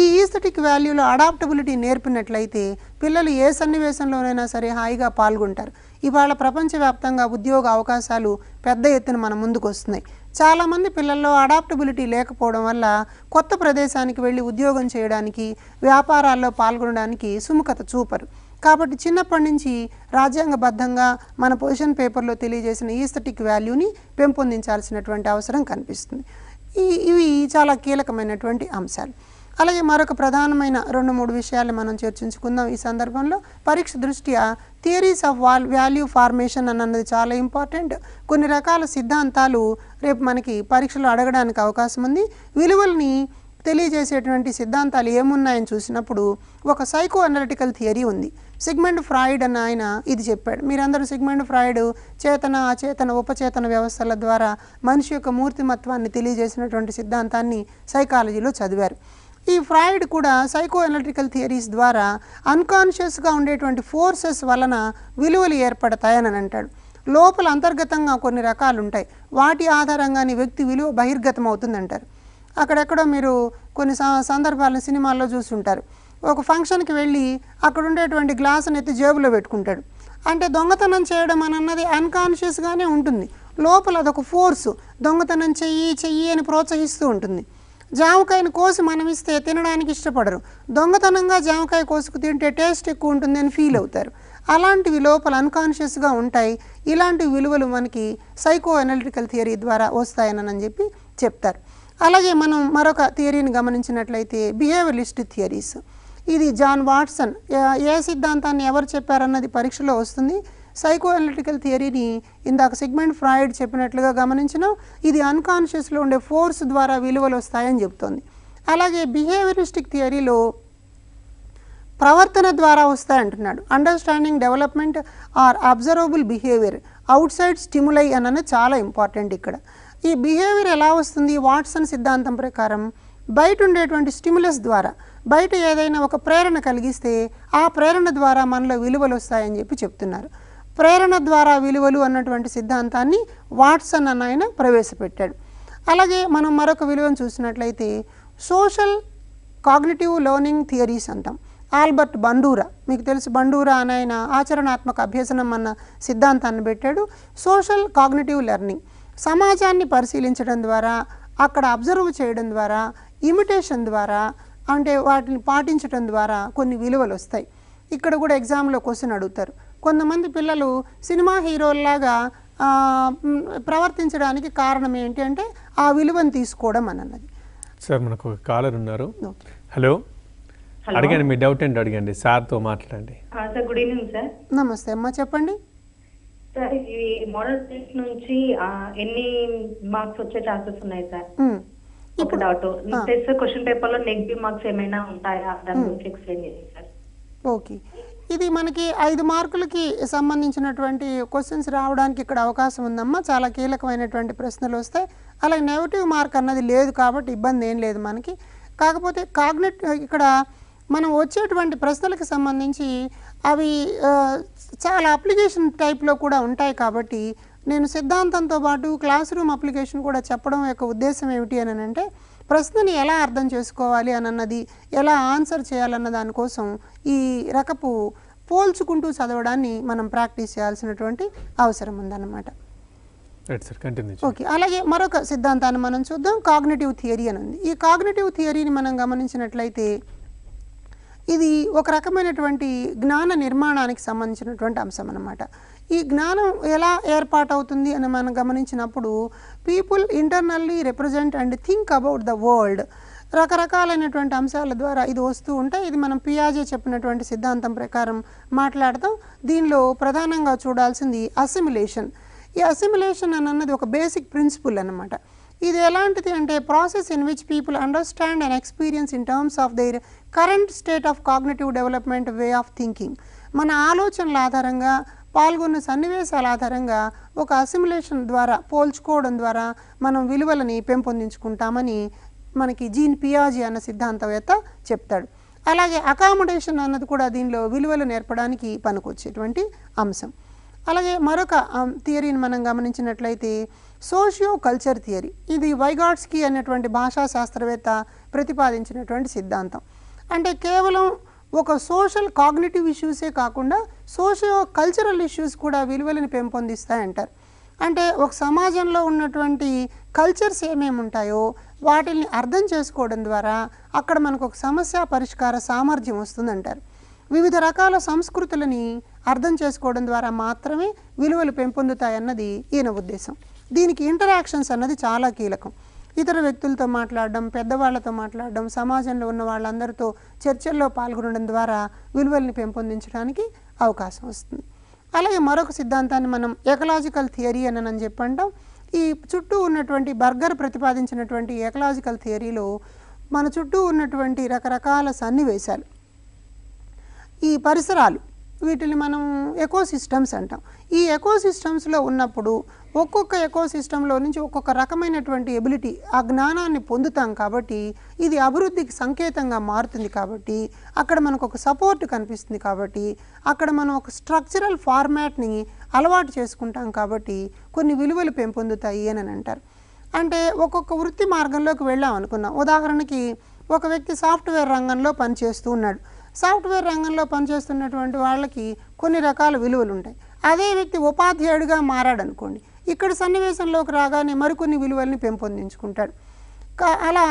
ఈ ఈస్థెటిక్ వాల్యూలో అడాప్టబిలిటీ నేర్పినట్లయితే పిల్లలు ఏ సన్నివేశంలోనైనా సరే హాయిగా పాల్గొంటారు. ఇవాళ ప్రపంచవ్యాప్తంగా ఉద్యోగ అవకాశాలు పెద్ద ఎత్తున మన ముందుకు వస్తున్నాయి. చాలామంది పిల్లల్లో అడాప్టబిలిటీ లేకపోవడం వల్ల కొత్త ప్రదేశానికి వెళ్ళి ఉద్యోగం చేయడానికి, వ్యాపారాల్లో పాల్గొనడానికి సుముఖత చూపరు. కాబట్టి చిన్నప్పటి నుంచి రాజ్యాంగబద్ధంగా మన పొజిషన్ పేపర్లో తెలియజేసిన ఈస్థెటిక్ వాల్యూని పెంపొందించాల్సినటువంటి అవసరం కనిపిస్తుంది. ఇవి చాలా కీలకమైనటువంటి అంశాలు. అలాగే మరొక ప్రధానమైన 2-3 విషయాలు మనం చర్చించుకుందాం ఈ సందర్భంలో. పరీక్ష దృష్ట్యా థియరీస్ ఆఫ్ వాల్యూ ఫార్మేషన్ అన్నది చాలా ఇంపార్టెంట్. కొన్ని రకాల సిద్ధాంతాలు రేపు మనకి పరీక్షలో అడగడానికి అవకాశం ఉంది. విలువల్ని తెలియజేసేటువంటి సిద్ధాంతాలు ఏమున్నాయని చూసినప్పుడు ఒక సైకో అనలిటికల్ థియరీ ఉంది. సిగ్మండ్ ఫ్రాయిడ్ అన్న ఆయన ఇది చెప్పాడు. మీరందరూ సిగ్మండ్ ఫ్రాయిడ్ చేతన, అచేతన, ఉపచేతన వ్యవస్థల ద్వారా మనిషి యొక్క మూర్తిమత్వాన్ని తెలియజేసినటువంటి సిద్ధాంతాన్ని సైకాలజీలో చదివారు. ఈ ఫ్రాయిడ్ కూడా సైకో అనలిటికల్ థియరీస్ ద్వారా అన్కాన్షియస్గా ఉండేటువంటి ఫోర్సెస్ వలన విలువలు ఏర్పడతాయని అంటాడు. లోపల అంతర్గతంగా కొన్ని రకాలు ఉంటాయి, వాటి ఆధారంగానే వ్యక్తి విలువ బహిర్గతం అవుతుందంటారు. అక్కడెక్కడో మీరు కొన్ని సందర్భాలను సినిమాల్లో చూస్తుంటారు. ఒక ఫంక్షన్కి వెళ్ళి అక్కడ ఉండేటువంటి గ్లాసుని ఎత్తి జేబులో పెట్టుకుంటాడు. అంటే దొంగతనం చేయడం అన్నది అన్కాన్షియస్గానే ఉంటుంది, లోపల అదొక ఫోర్సు, దొంగతనం చెయ్యి అని ప్రోత్సహిస్తూ ఉంటుంది. జామకాయని కోసి మనం ఇస్తే తినడానికి ఇష్టపడరు, దొంగతనంగా జామకాయ కోసుకు తింటే టేస్ట్ ఎక్కువ ఉంటుంది అని ఫీల్ అవుతారు. అలాంటివి లోపల అన్కాన్షియస్గా ఉంటాయి. ఇలాంటి విలువలు మనకి సైకో అనలిటికల్ థియరీ ద్వారా వస్తాయని చెప్పి చెప్తారు. అలాగే మనం మరొక థియరీని గమనించినట్లయితే బిహేవియరిస్ట్ థియరీస్. ఇది జాన్ వాట్సన్ ఏ సిద్ధాంతాన్ని ఎవరు చెప్పారన్నది పరీక్షలో వస్తుంది. సైకో అనలిటికల్ థియరీని ఇందాక సిగ్మండ్ ఫ్రాయిడ్ చెప్పినట్లుగా గమనించినాం, ఇది అన్కాన్షియస్లో ఉండే ఫోర్స్ ద్వారా విలువలు వస్తాయని చెప్తోంది. అలాగే బిహేవియరిస్టిక్ థియరీలో ప్రవర్తన ద్వారా వస్తాయంటున్నాడు. Understanding development are observable behaviour outside stimuli అన్నది చాలా ఇంపార్టెంట్ ఇక్కడ. ఈ బిహేవియర్ ఎలా వస్తుంది? వాట్సన్ సిద్ధాంతం ప్రకారం బయట ఉండేటువంటి స్టిములస్ ద్వారా, బయట ఏదైనా ఒక ప్రేరణ కలిగిస్తే ఆ ప్రేరణ ద్వారా మనలో విలువలు వస్తాయని చెప్పి చెప్తున్నారు. ప్రేరణ ద్వారా విలువలు అన్నటువంటి సిద్ధాంతాన్ని వాట్సన్ అన్న ఆయన ప్రవేశపెట్టాడు. అలాగే మనం మరొక విలువను చూసినట్లయితే సోషల్ కాగ్నిటివ్ లెర్నింగ్ థియరీస్ అంటాం. ఆల్బర్ట్ బండూరా, మీకు తెలుసు, బండూరా అని ఆయన ఆచరణాత్మక అభ్యసనం అన్న సిద్ధాంతాన్ని పెట్టాడు. సోషల్ కాగ్నిటివ్ లెర్నింగ్ సమాజాన్ని పరిశీలించడం ద్వారా, అక్కడ అబ్జర్వ్ చేయడం ద్వారా, ఇమిటేషన్ ద్వారా, అంటే వాటిని పాటించడం ద్వారా కొన్ని విలువలు వస్తాయి. ఇక్కడ కూడా ఎగ్జామ్లో క్వశ్చన్ అడుగుతారు, కొంతమంది పిల్లలు సినిమా హీరోల్లాగా ప్రవర్తించడానికి కారణం ఏంటి అంటే ఆ విలువను తీసుకోవడం అన్నది. సార్ మనకు ఒక కాలర్ ఉన్నారు. హలో, అడగండి, మీ డౌట్ ఏంటి అడగండి, సార్తో మాట్లాడండి. Sir good evening sir. నమస్తే అమ్మా, చెప్పండి. సార్ ఈ మోడల్ టెస్ట్ నుంచి ఎన్ని మార్క్స్ వచ్చే ఛాన్సెస్ ఉన్నాయి సార్? ఒక డౌట్, టెస్ట్ క్వశ్చన్ పేపర్ లో నెగిటివ్ మార్క్స్ ఏమైనా ఉంటాయా, దాని గురించి ఎక్స్ప్లెయిన్ చేయండి సార్. ఓకే, ఇది మనకి 5 మార్కులకి సంబంధించినటువంటి క్వశ్చన్స్ రావడానికి ఇక్కడ అవకాశం ఉందమ్మా. చాలా కీలకమైనటువంటి ప్రశ్నలు వస్తాయి. అలాగే నెగిటివ్ మార్క్ అన్నది లేదు కాబట్టి ఇబ్బంది ఏం లేదు మనకి. కాకపోతే ఇక్కడ మనం వచ్చేటువంటి ప్రశ్నలకు సంబంధించి అవి చాలా అప్లికేషన్ టైప్లో కూడా ఉంటాయి కాబట్టి నేను సిద్ధాంతంతో పాటు క్లాస్ రూమ్ అప్లికేషన్ కూడా చెప్పడం యొక్క ఉద్దేశం ఏమిటి అని అంటే ప్రశ్నని ఎలా అర్థం చేసుకోవాలి అన్నది, ఎలా ఆన్సర్ చేయాలన్న దానికోసం ఈ రకపు పోల్చుకుంటూ చదవడాన్ని మనం ప్రాక్టీస్ చేయాల్సినటువంటి అవసరం ఉందన్నమాట. ఓకే, అలాగే మరొక సిద్ధాంతాన్ని మనం చూద్దాం. కాగ్నిటివ్ థియరీ అని ఉంది. ఈ కాగ్నిటివ్ థియరీని మనం గమనించినట్లయితే ఇది ఒక రకమైనటువంటి జ్ఞాన నిర్మాణానికి సంబంధించినటువంటి అంశం అన్నమాట. ఈ జ్ఞానం ఎలా ఏర్పాటవుతుంది అని మనం గమనించినప్పుడు people internally represent and think about the world, రకరకాలైనటువంటి అంశాల ద్వారా ఇది వస్తూ ఉంటాయి. ఇది మనం పియాజే చెప్పినటువంటి సిద్ధాంతం ప్రకారం మాట్లాడతాం. దీనిలో ప్రధానంగా చూడాల్సింది అసిమిలేషన్. ఈ అసిమిలేషన్ అన్నది ఒక బేసిక్ ప్రిన్సిపుల్ అన్నమాట. ఇది ఎలాంటిది అంటే process in which people understand and experience in terms of their current state of cognitive development way of thinking. మన ఆలోచనల ఆధారంగా, పాల్గొన్న సన్నివేశాల ఆధారంగా ఒక అసిమిలేషన్ ద్వారా, పోల్చుకోవడం ద్వారా మనం విలువలని పెంపొందించుకుంటామని మనకి జీన్ పియాజే అన్న సిద్ధాంతవేత్త చెప్తాడు. అలాగే అకామిడేషన్ అన్నది కూడా దీనిలో విలువలు నేర్పడానికి పనికొచ్చేటువంటి అంశం. అలాగే మరొక థియరీని మనం గమనించినట్లయితే సోషియో కల్చర్ థియరీ. ఇది వైగాట్స్కీ అనేటువంటి భాషా శాస్త్రవేత్త ప్రతిపాదించినటువంటి సిద్ధాంతం. అంటే కేవలం ఒక సోషల్ కాగ్నిటివ్ ఇష్యూసే కాకుండా సోషియో కల్చరల్ ఇష్యూస్ కూడా విలువలను పెంపొందిస్తాయంటారు. అంటే ఒక సమాజంలో ఉన్నటువంటి కల్చర్స్ ఏమేమి ఉంటాయో వాటిని అర్థం చేసుకోవడం ద్వారా అక్కడ మనకు ఒక సమస్య పరిష్కార సామర్థ్యం వస్తుందంటారు. వివిధ రకాల సంస్కృతులని అర్థం చేసుకోవడం ద్వారా మాత్రమే విలువలు పెంపొందుతాయన్నది ఈయన ఉద్దేశం. దీనికి ఇంటరాక్షన్స్ అన్నది చాలా కీలకం. ఇతర వ్యక్తులతో మాట్లాడడం, పెద్దవాళ్లతో మాట్లాడడం, సమాజంలో ఉన్న వాళ్ళందరితో చర్చల్లో పాల్గొనడం ద్వారా విలువల్ని పెంపొందించడానికి అవకాశం వస్తుంది. అలాగే మరొక సిద్ధాంతాన్ని మనం ఎకలాజికల్ థియరీ అని చెప్పంటాం. ఈ చుట్టూ ఉన్నటువంటి బర్గర్ ప్రతిపాదించినటువంటి ఎకలాజికల్ థియరీలో మన చుట్టూ ఉన్నటువంటి రకరకాల సన్నివేశాలు, ఈ పరిసరాలు, వీటిని మనం ఎకోసిస్టమ్స్ అంటాం. ఈ ఎకోసిస్టమ్స్లో ఉన్నప్పుడు ఒక్కొక్క ఎకోసిస్టంలో నుంచి ఒక్కొక్క రకమైనటువంటి ఎబిలిటీ, ఆ జ్ఞానాన్ని పొందుతాం కాబట్టి ఇది అభివృద్ధికి సంకేతంగా మారుతుంది. కాబట్టి అక్కడ మనకు ఒక సపోర్ట్ కనిపిస్తుంది. కాబట్టి అక్కడ మనం ఒక స్ట్రక్చరల్ ఫార్మాట్ని అలవాటు చేసుకుంటాం. కాబట్టి కొన్ని విలువలు పెంపొందుతాయి అని అంటారు. అంటే ఒక్కొక్క వృత్తి మార్గంలోకి వెళ్ళాం అనుకున్నాం. ఉదాహరణకి ఒక వ్యక్తి సాఫ్ట్వేర్ రంగంలో పనిచేస్తూ ఉన్నాడు. సాఫ్ట్వేర్ రంగంలో పనిచేస్తున్నటువంటి వాళ్ళకి కొన్ని రకాల విలువలు ఉంటాయి. అదే వ్యక్తి ఉపాధ్యాయుడిగా మారాడనుకోండి, ఇక్కడ సన్నివేశంలోకి రాగానే మరికొన్ని విలువల్ని పెంపొందించుకుంటాడు. అలా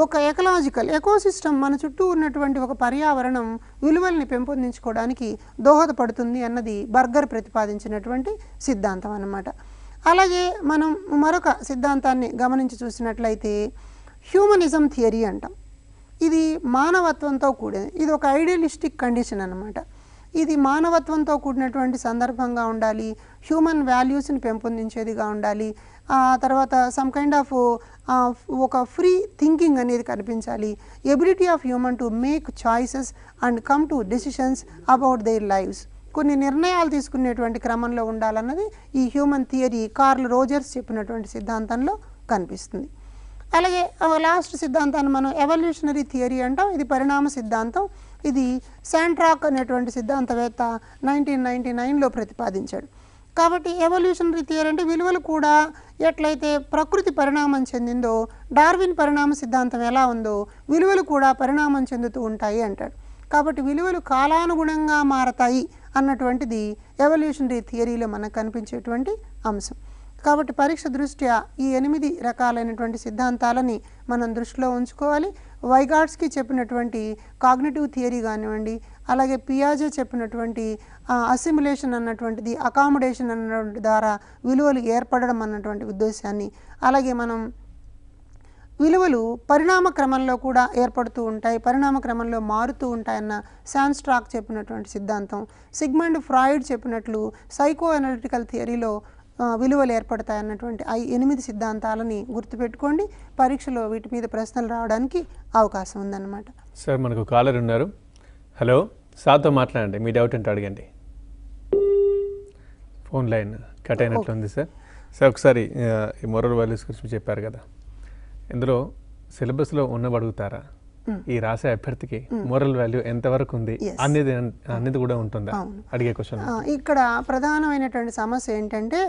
ఒక ఎకలాజికల్ ఎకోసిస్టమ్, మన చుట్టూ ఉన్నటువంటి ఒక పర్యావరణం విలువల్ని పెంపొందించుకోవడానికి దోహదపడుతుంది అన్నది బర్గర్ ప్రతిపాదించినటువంటి సిద్ధాంతం అన్నమాట. అలాగే మనం మరొక సిద్ధాంతాన్ని గమనించి చూసినట్లయితే హ్యూమనిజం థియరీ అంటాం. ఇది మానవత్వంతో కూడినది. ఇది ఒక ఐడియలిస్టిక్ కండిషన్ అన్నమాట. ఇది మానవత్వంతో కూడినటువంటి సందర్భంగా ఉండాలి, హ్యూమన్ వాల్యూస్ని పెంపొందించేదిగా ఉండాలి, తర్వాత సమ్ కైండ్ ఆఫ్ ఒక ఫ్రీ థింకింగ్ అనేది కనిపించాలి, ability of human to make choices and come to decisions about their lives, కొన్ని నిర్ణయాలు తీసుకునేటువంటి క్రమంలో ఉండాలన్నది ఈ హ్యూమన్ థియరీ కార్ల్ రోజర్స్ చెప్పినటువంటి సిద్ధాంతంలో కనిపిస్తుంది. అలాగే లాస్ట్ సిద్ధాంతాన్ని మనం ఎవల్యూషనరీ థియరీ అంటాం. ఇది పరిణామ సిద్ధాంతం. ఇది శాంట్రాక్ అనేటువంటి సిద్ధాంతవేత్త 1999లో ప్రతిపాదించాడు. కాబట్టి ఎవల్యూషనరీ థియరీ అంటే విలువలు కూడా ఎట్లయితే ప్రకృతి పరిణామం చెందిందో, డార్విన్ పరిణామ సిద్ధాంతం ఎలా ఉందో విలువలు కూడా పరిణామం చెందుతూ ఉంటాయి అంటాడు. కాబట్టి విలువలు కాలానుగుణంగా మారతాయి అన్నటువంటిది ఎవల్యూషనరీ థియరీలో మనకు కనిపించేటువంటి అంశం. కాబట్టి పరీక్ష దృష్ట్యా ఈ 8 రకాలైనటువంటి సిద్ధాంతాలని మనం దృష్టిలో ఉంచుకోవాలి. వైగాట్స్కి చెప్పినటువంటి కాగ్నిటివ్ థియరీ కానివ్వండి, అలాగే పియాజే చెప్పినటువంటి అసిమిలేషన్ అన్నటువంటిది, అకామిడేషన్ అన్నటువంటి ద్వారా విలువలు ఏర్పడడం అన్నటువంటి ఉద్దేశాన్ని, అలాగే మనం విలువలు పరిణామ క్రమంలో కూడా ఏర్పడుతూ ఉంటాయి, పరిణామ క్రమంలో మారుతూ ఉంటాయన్న శాన్స్ట్రాక్ చెప్పినటువంటి సిద్ధాంతం, సిగ్మండ్ ఫ్రాయిడ్ చెప్పినట్లు సైకో అనలిటికల్ థియరీలో విలువలు ఏర్పడతాయన్నటువంటి 8 సిద్ధాంతాలని గుర్తుపెట్టుకోండి. పరీక్షలో వీటి మీద ప్రశ్నలు రావడానికి అవకాశం ఉందన్నమాట. సార్ మనకు కాలర్ ఉన్నారు. హలో, సార్తో మాట్లాడండి, మీ డౌట్ ఏంటో అడగండి. ఫోన్ లైన్ కట్ అయినట్లుంది సార్. సార్ ఒకసారి ఈ మొరల్ వాల్యూస్ గురించి చెప్పారు కదా, ఇందులో సిలబస్లో ఉన్నవి అడుగుతారా? ఈ రాసే అభ్యర్థికి మోరల్ వాల్యూ ఎంతవరకు ఉంది అనేది కూడా ఉంటుందా అడిగే క్వశ్చన్. ఇక్కడ ప్రధానమైనటువంటి సమస్య ఏంటంటే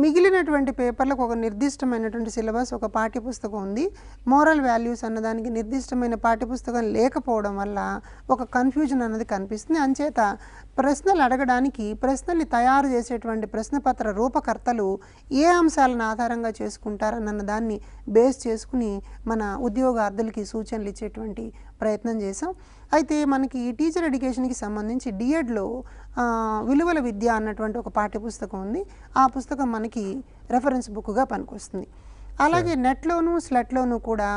మిగిలినటువంటి పేపర్లకు ఒక నిర్దిష్టమైనటువంటి సిలబస్, ఒక పాఠ్యపుస్తకం ఉంది. మోరల్ వాల్యూస్ అన్నదానికి నిర్దిష్టమైన పాఠ్యపుస్తకం లేకపోవడం వల్ల ఒక కన్ఫ్యూజన్ అన్నది కనిపిస్తుంది. అంచేత ప్రశ్నలు అడగడానికి ప్రశ్నల్ని తయారు చేసేటువంటి ప్రశ్నపత్ర రూపకర్తలు ఏ అంశాలను ఆధారంగా చేసుకుంటారన్న దాన్ని బేస్ చేసుకుని మన ఉద్యోగార్థులకి సూచనలు ఇచ్చేటువంటి ప్రయత్నం చేసాం. అయితే మనకి టీచర్ ఎడ్యుకేషన్కి సంబంధించి డిఎడ్లో విలువల విద్య అన్నటువంటి ఒక పాఠ్యపుస్తకం ఉంది. ఆ పుస్తకం మనకి రెఫరెన్స్ బుక్గా పనికొస్తుంది. అలాగే నెట్లోనూ స్లెట్లోనూ కూడా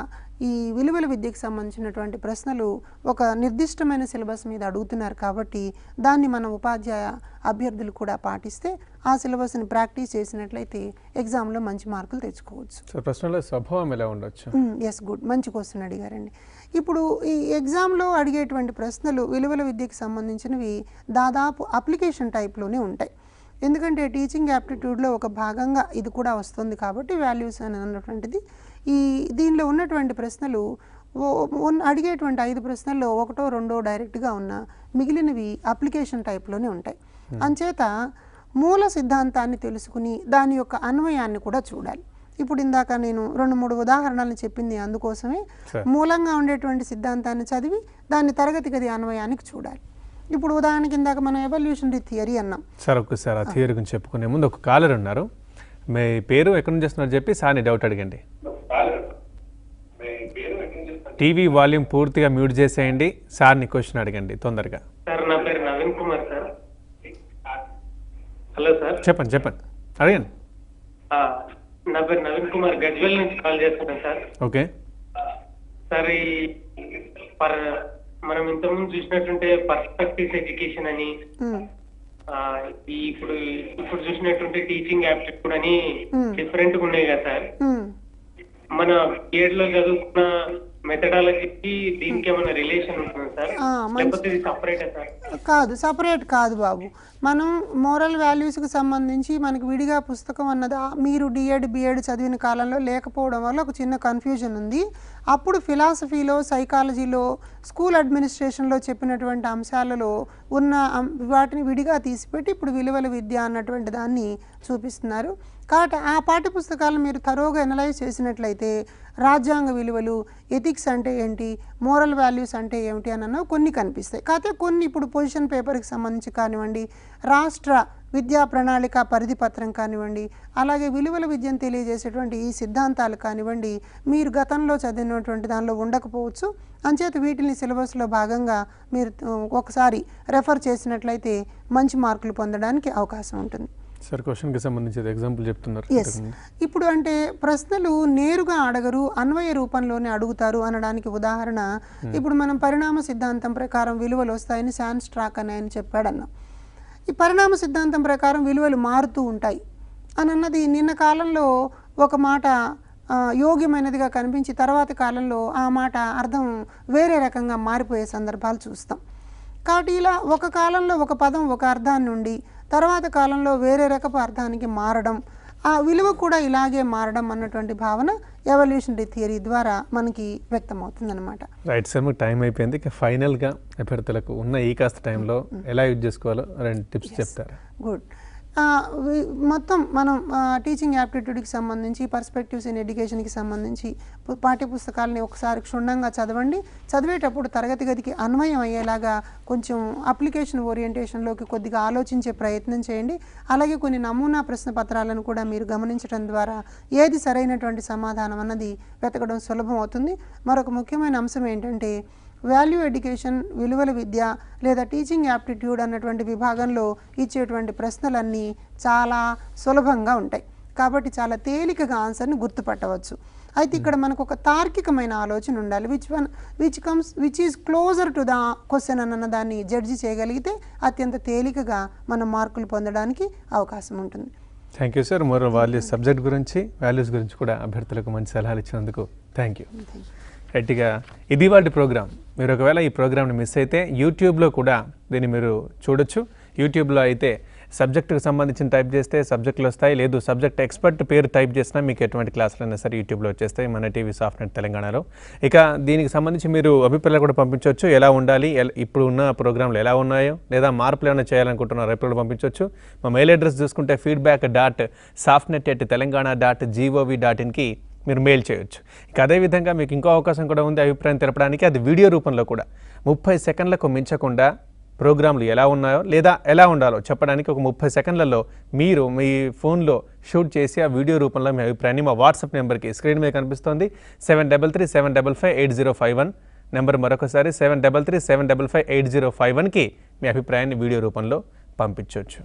ఈ విలువల విద్యకు సంబంధించినటువంటి ప్రశ్నలు ఒక నిర్దిష్టమైన సిలబస్ మీద అడుగుతున్నారు కాబట్టి దాన్ని మన ఉపాధ్యాయ అభ్యర్థులు కూడా పాటిస్తే ఆ సిలబస్ని ప్రాక్టీస్ చేసినట్లయితే ఎగ్జామ్లో మంచి మార్కులు తెచ్చుకోవచ్చు. ప్రశ్నల స్వభావం ఎలా ఉండొచ్చు? ఎస్, గుడ్, మంచి క్వశ్చన్ అడిగారండి. ఇప్పుడు ఈ ఎగ్జామ్లో అడిగేటువంటి ప్రశ్నలు విలువల విద్యకు సంబంధించినవి దాదాపు అప్లికేషన్ టైప్లోనే ఉంటాయి. ఎందుకంటే టీచింగ్ యాప్టిట్యూడ్లో ఒక భాగంగా ఇది కూడా వస్తుంది కాబట్టి వాల్యూస్ అని అన్నటువంటిది దీనిలో ఉన్నటువంటి ప్రశ్నలు అడిగేటువంటి 5 ప్రశ్నల్లో 1, 2 డైరెక్ట్గా ఉన్న మిగిలినవి అప్లికేషన్ టైప్లోనే ఉంటాయి. అంచేత మూల సిద్ధాంతాన్ని తెలుసుకుని దాని యొక్క అన్వయాన్ని కూడా చూడాలి. ఇప్పుడు ఇందాక నేను 2-3 ఉదాహరణలు చెప్పింది అందుకోసమే. మూలంగా ఉండేటువంటి సిద్ధాంతాన్ని చదివి దాన్ని తరగతి గది అన్వయానికి చూడాలి. ఇప్పుడు ఉదాహరణకి ఇందాక మనం ఎవల్యూషనరీ థియరీ అన్నాం సార్. ఒకసారి ఆ థియరీ గురించి చెప్పుకునే ముందు ఒక కాలర్ ఉన్నారు. మీ పేరు ఎక్కడి నుంచి వస్తున్నారు చెప్పి సార్ని డౌట్ అడగండి. టీవీ వాల్యూమ్ పూర్తిగా మ్యూట్ చేసేయండి, సార్ని క్వశ్చన్ అడగండి తొందరగా. సార్ నా పేరు Naveen Kumar sir. Hello sir. చెప్పండి అడగండి. నా పేరు నవీన్ కుమార్, గజ్వెల్ నుంచి కాల్ చేస్తున్నాను సార్. ఓకే సార్, మనం ఇంతకుముందు చూసినట్టుంటే పర్స్పెక్టివ్స్ ఎడ్యుకేషన్ అని, ఇప్పుడు చూసినట్టుంటే టీచింగ్ యాప్టిట్యూడ్ అని డిఫరెంట్ గా ఉన్నాయి కదా సార్. మన బిఎడ్ లో చదువుకున్న మెథడాలజీకి దీనికి ఏమైనా రిలేషన్ ఉంటుందా సార్, లేకపోతే ఇది సపరేటా సార్? కాదు, సపరేట్ కాదు బాబు. మనం మోరల్ వాల్యూస్కి సంబంధించి మనకి విడిగా పుస్తకం అన్నది మీరు డిఎడ్ బిఎడ్ చదివిన కాలంలో లేకపోవడం వల్ల ఒక చిన్న కన్ఫ్యూజన్ ఉంది. అప్పుడు ఫిలాసఫీలో, సైకాలజీలో, స్కూల్ అడ్మినిస్ట్రేషన్లో చెప్పినటువంటి అంశాలలో ఉన్న వాటిని విడిగా తీసిపెట్టి ఇప్పుడు విలువల విద్య అన్నటువంటి దాన్ని చూపిస్తున్నారు. కాబట్టి ఆ పాఠ్యపుస్తకాలను మీరు తరోగా ఎనలైజ్ చేసినట్లయితే రాజ్యాంగ విలువలు, ఎథిక్స్ అంటే ఏంటి, మోరల్ వాల్యూస్ అంటే ఏమిటి అన్న కొన్ని కనిపిస్తాయి. కాకపోతే కొన్ని ఇప్పుడు పొజిషన్ పేపర్కి సంబంధించి కానివ్వండి, రాష్ట్ర విద్యా ప్రణాళిక పరిధి పత్రం కానివ్వండి, అలాగే విలువల విద్యను తెలియజేసేటువంటి ఈ సిద్ధాంతాలు కానివ్వండి, మీరు గతంలో చదివినటువంటి దానిలో ఉండకపోవచ్చు. అంచేత వీటిని సిలబస్లో భాగంగా మీరు ఒకసారి రెఫర్ చేసినట్లయితే మంచి మార్కులు పొందడానికి అవకాశం ఉంటుంది. సార్ క్వశ్చన్కి సంబంధించి ఎగ్జాంపుల్ చెప్తున్నారు. ఎస్, ఇప్పుడు అంటే ప్రశ్నలు నేరుగా అడగరు, అన్వయ రూపంలోనే అడుగుతారు అనడానికి ఉదాహరణ, ఇప్పుడు మనం పరిణామ సిద్ధాంతం ప్రకారం విలువలు వస్తాయని శాన్స్ట్రాక్ అని ఆయన చెప్పాడన్నాం. ఈ పరిణామ సిద్ధాంతం ప్రకారం విలువలు మారుతూ ఉంటాయి అని అన్నది నిన్న కాలంలో ఒక మాట యోగ్యమైనదిగా కనిపించి తర్వాతి కాలంలో ఆ మాట అర్థం వేరే రకంగా మారిపోయే సందర్భాలు చూస్తాం. కాబట్టి ఇలా ఒక కాలంలో ఒక పదం ఒక అర్థాన్ని నుండి తర్వాత కాలంలో వేరే రకపు అర్థానికి మారడం, ఆ విలువ కూడా ఇలాగే మారడం అన్నటువంటి భావన ఎవల్యూషనరీ థియరీ ద్వారా మనకి వ్యక్తమవుతుందన్నమాట. రైట్ సార్, మీకు టైం అయిపోయింది. ఇక ఫైనల్గా అభ్యర్థులకు ఉన్న ఈ కాస్త టైంలో ఎలా యూజ్ చేసుకోవాలో 2 టిప్స్ చెప్తారా? గుడ్. మొత్తం మనం టీచింగ్ యాప్టిట్యూడ్కి సంబంధించి, పర్స్పెక్టివ్స్ ఇన్ ఎడ్యుకేషన్కి సంబంధించి పాఠ్యపుస్తకాలని ఒకసారి క్షుణ్ణంగా చదవండి. చదివేటప్పుడు తరగతి గదికి అన్వయం అయ్యేలాగా కొంచెం అప్లికేషన్ ఓరియంటేషన్లోకి కొద్దిగా ఆలోచించే ప్రయత్నం చేయండి. అలాగే కొన్ని నమూనా ప్రశ్న పత్రాలను కూడా మీరు గమనించడం ద్వారా ఏది సరైనటువంటి సమాధానం అన్నది వెతకడం సులభం అవుతుంది. మరొక ముఖ్యమైన అంశం ఏంటంటే వాల్యూ ఎడ్యుకేషన్, విలువల విద్య లేదా టీచింగ్ యాప్టిట్యూడ్ అన్నటువంటి విభాగంలో ఇచ్చేటువంటి ప్రశ్నలన్నీ చాలా సులభంగా ఉంటాయి. కాబట్టి చాలా తేలికగా ఆన్సర్ని గుర్తుపట్టవచ్చు. అయితే ఇక్కడ మనకు ఒక తార్కికమైన ఆలోచన ఉండాలి. Which is closer to the question అన్న దాన్ని జడ్జి చేయగలిగితే అత్యంత తేలికగా మనం మార్కులు పొందడానికి అవకాశం ఉంటుంది. Thank you sir. మరో వాల్యూస్ సబ్జెక్ట్ గురించి, వాల్యూస్ గురించి కూడా అభ్యర్థులకు మంచి సలహాలు ఇచ్చినందుకు థ్యాంక్ యూ. గట్టిగా ఇది వాటి ప్రోగ్రామ్. మీరు ఒకవేళ ఈ ప్రోగ్రామ్ని మిస్ అయితే యూట్యూబ్లో కూడా దీన్ని మీరు చూడొచ్చు. యూట్యూబ్లో అయితే సబ్జెక్టుకు సంబంధించిన టైప్ చేస్తే సబ్జెక్టులు వస్తాయి, లేదు సబ్జెక్ట్ ఎక్స్పర్ట్ పేరు టైప్ చేసినా మీకు ఎటువంటి క్లాసులైనా సరే యూట్యూబ్లో వచ్చేస్తాయి మన టీవీ సాఫ్ట్నెట్ తెలంగాణలో. ఇక దీనికి సంబంధించి మీరు అభిప్రాయాలు కూడా పంపించవచ్చు. ఎలా ఉండాలి, ఇప్పుడు ఉన్న ప్రోగ్రాంలు ఎలా ఉన్నాయో, లేదా మార్పులు ఏమైనా చేయాలనుకుంటున్నారో అభిప్రాయాలు పంపించవచ్చు. మా మెయిల్ అడ్రస్ చూసుకుంటే feedback.softnet@gov.in మీరు మెయిల్ చేయొచ్చు. ఇక అదేవిధంగా మీకు ఇంకో అవకాశం కూడా ఉంది అభిప్రాయం తెలపడానికి. అది వీడియో రూపంలో కూడా 30 సెకండ్లకు మించకుండా ప్రోగ్రాంలు ఎలా ఉన్నాయో లేదా ఎలా ఉండాలో చెప్పడానికి ఒక 30 సెకండ్లలో మీరు మీ ఫోన్లో షూట్ చేసి ఆ వీడియో రూపంలో మీ అభిప్రాయాన్ని మా వాట్సాప్ నెంబర్కి స్క్రీన్ మీద కనిపిస్తోంది 7337558051 నెంబర్ మరొకసారి 7337558051కి మీ అభిప్రాయాన్ని వీడియో రూపంలో పంపించవచ్చు.